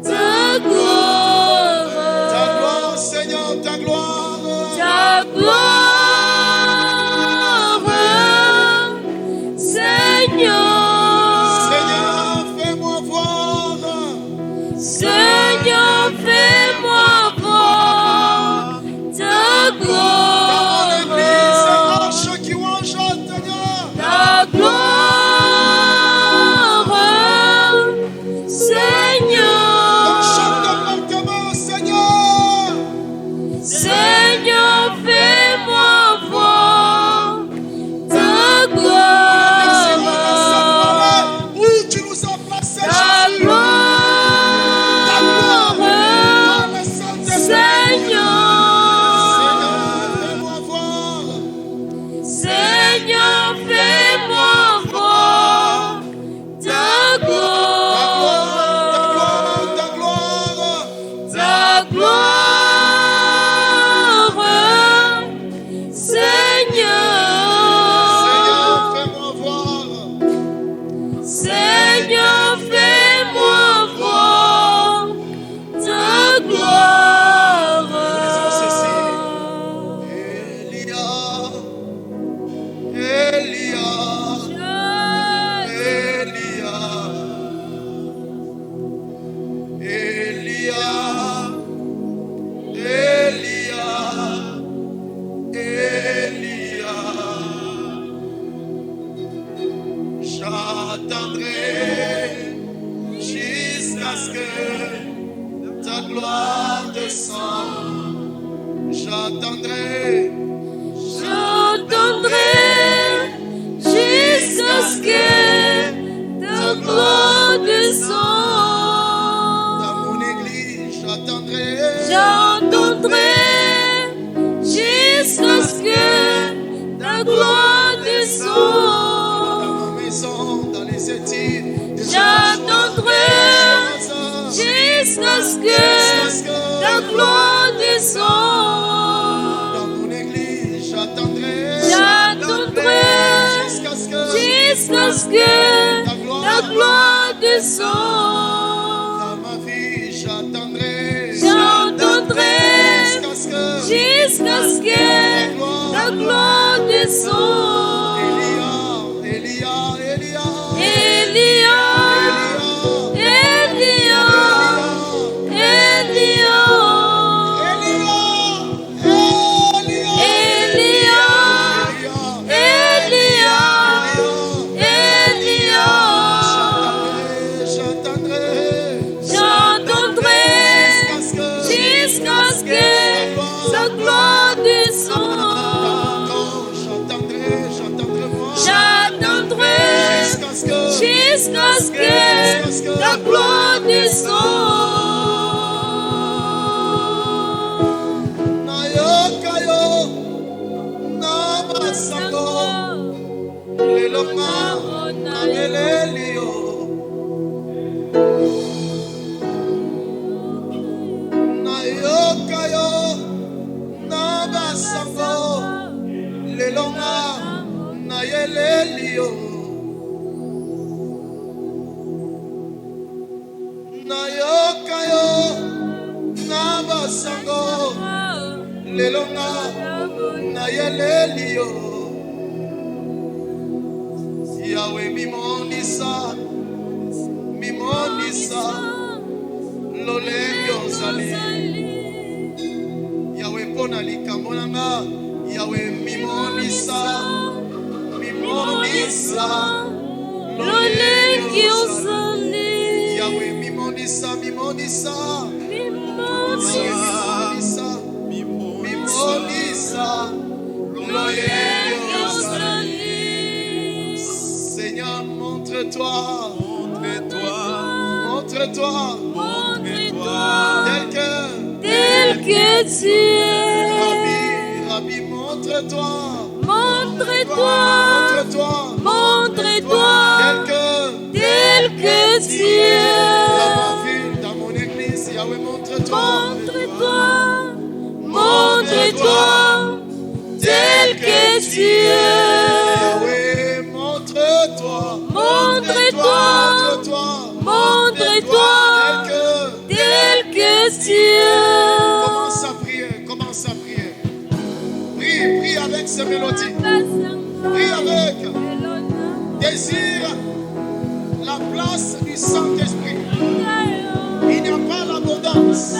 ta gloire. Ta gloire, Seigneur, ta gloire. Ta gloire, Seigneur. Seigneur, fais-moi voir. Seigneur, fais-moi voir ta gloire. Dans mon église, marche qui mange, Seigneur. Ta gloire, Seigneur. Dans chaque département, Seigneur. Seigneur, fais-moi voir ta gloire. Où tu nous as placés, ta gloire, Seigneur. Fais-moi voir. Seigneur, fais-moi voir ta gloire. Ta gloire, ta gloire, Seigneur. Seigneur, fais-moi voir. Seigneur, fais-moi voir ta gloire. Elia, Elia, Elia, Elia, Elia, j'attendrai jusqu'à ce que ta gloire descende. J'attendrai jusqu'à ce que ta gloire descend. Dans mon église, j'attendrai. J'entendrai jusqu'à ce que ta gloire descend. Dans ma maison, dans les études, J'attendrai jusqu'à ce que ta gloire descend. dans mon église, j'attendrai. J'attendrai Jusqu'à ce que jusqu'à ce que ta gloire descend. dans ma vie, j'attendrai. J'entendrai jusqu'à ce que ta gloire descend. Elia, Elia, Elia, Elia, j'entendrai jusqu'à ce que sa gloire descend. J'attendrai jusqu'à ce que ta gloire Lelonga na yelelio Yahweh mimonisa lolenge ozali Yahweh pona likambo nanga Yahweh mimonisa lolenge ozali Yahweh mimonisa Seigneur, montre-toi, tel que tu es. Rabbi, montre-toi, tel que tu es. Dans ma ville, dans mon église, Yahweh, montre-toi, tel que tu es. Yahweh, montre-toi, tel que tu es. Commence à prier. Prie avec ces mélodies. Prie avec. Désire la place du Saint-Esprit. Il n'y a pas l'abondance.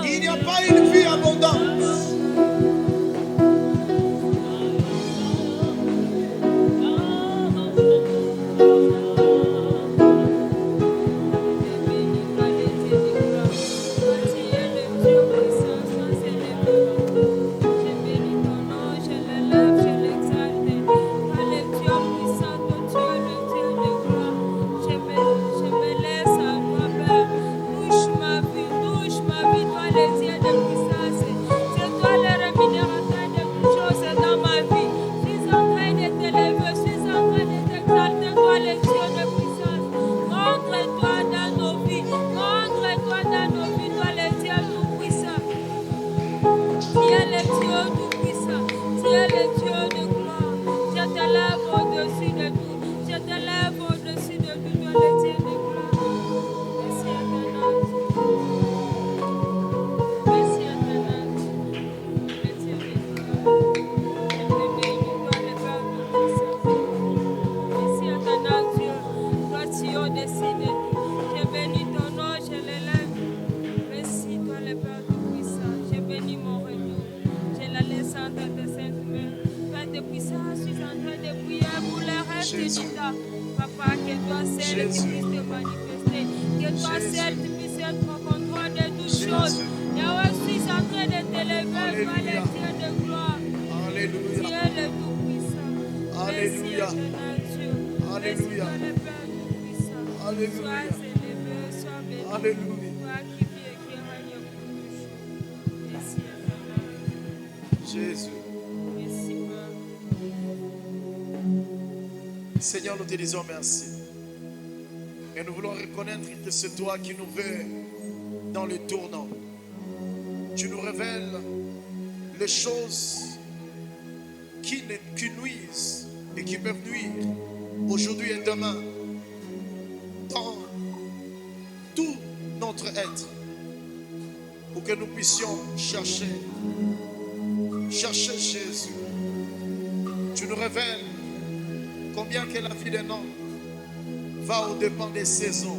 Il n'y a pas une vie abondante. Papa, que toi seul tu puisses te manifester, que toi seul tu puisses être au contrôle de toutes choses. Yahweh, je suis en train de t'élever, toi le Dieu de gloire. Alléluia. Tu es le Tout-Puissant. Alléluia. Merci, éternel Dieu. Alléluia. toi le Père Tout-Puissant. Sois Alléluia. élevé, sois béni. Alléluia. Toi qui vis et qui règne pour toujours. Merci, Éternel. Jésus. Merci, Père. Seigneur, nous te disons merci. Et nous voulons reconnaître que c'est toi qui nous veux dans le tournant. Tu nous révèles les choses qui nuisent et qui peuvent nuire aujourd'hui et demain dans tout notre être pour que nous puissions chercher Jésus. Tu nous révèles combien que la vie d'un homme va au-dépend des saisons.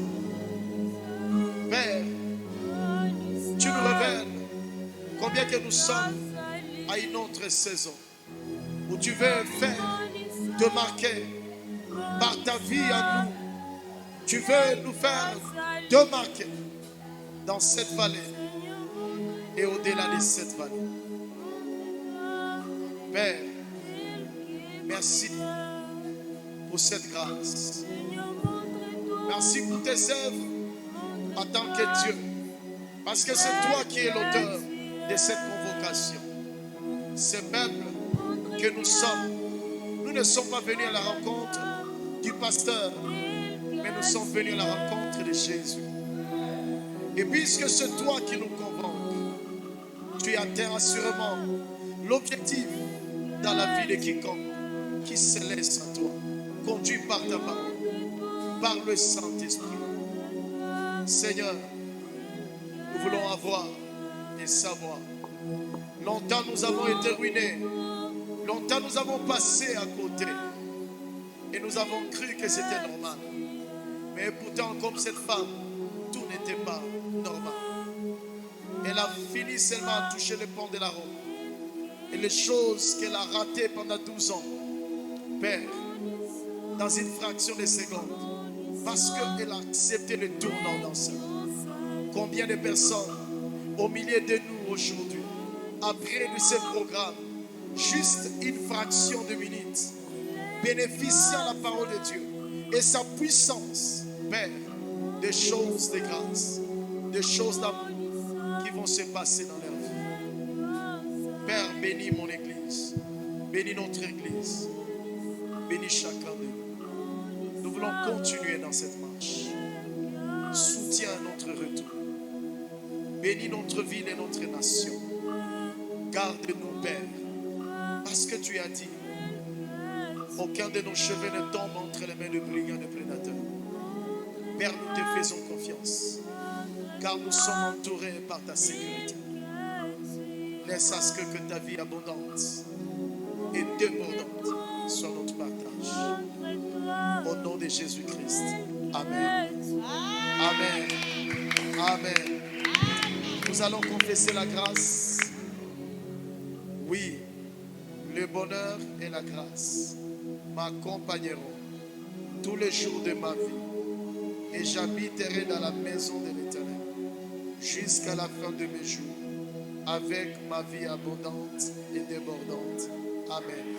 Père, tu nous révèles combien que nous sommes à une autre saison où tu veux faire te marquer par ta vie à nous. Tu veux nous faire te marquer dans cette vallée et au-delà de cette vallée. Père, merci pour cette grâce. Merci pour tes œuvres en tant que Dieu. Parce que c'est toi qui es l'auteur de cette convocation. Ce peuple que nous sommes, nous ne sommes pas venus à la rencontre du pasteur, mais nous sommes venus à la rencontre de Jésus. Et puisque c'est toi qui nous convoques, tu atteins assurément l'objectif dans la vie de quiconque qui se laisse à toi, conduit par ta parole, par le Saint-Esprit. Seigneur, nous voulons avoir et savoir. Longtemps nous avons été ruinés, longtemps nous avons passé à côté et nous avons cru que c'était normal. Mais pourtant, comme cette femme, tout n'était pas normal. Elle a fini seulement à toucher le pont de la robe. Et les choses qu'elle a ratées pendant 12 ans, Père, dans une fraction de seconde, parce qu'elle a accepté le tournant dans ça. Combien de personnes au milieu de nous aujourd'hui, après de ce programme, juste une fraction de minutes, bénéficiant la parole de Dieu et sa puissance, Père, des choses de grâce, des choses d'amour qui vont se passer dans leur vie. Père, bénis mon église, bénis notre église, bénis chacun de nous. Nous voulons continuer dans cette marche. Soutiens notre retour. Bénis notre ville et notre nation. Garde-nous, Père, parce que tu as dit, aucun de nos cheveux ne tombe entre les mains de brigands et de prédateurs. Père, nous te faisons confiance, car nous sommes entourés par ta sécurité. Laisse à ce que ta vie abondante et débordante soit notre partage. Au nom de Jésus-Christ. Amen. Amen. Amen. Nous allons confesser la grâce. Oui, le bonheur et la grâce m'accompagneront tous les jours de ma vie et j'habiterai dans la maison de l'Éternel jusqu'à la fin de mes jours avec ma vie abondante et débordante. Amen.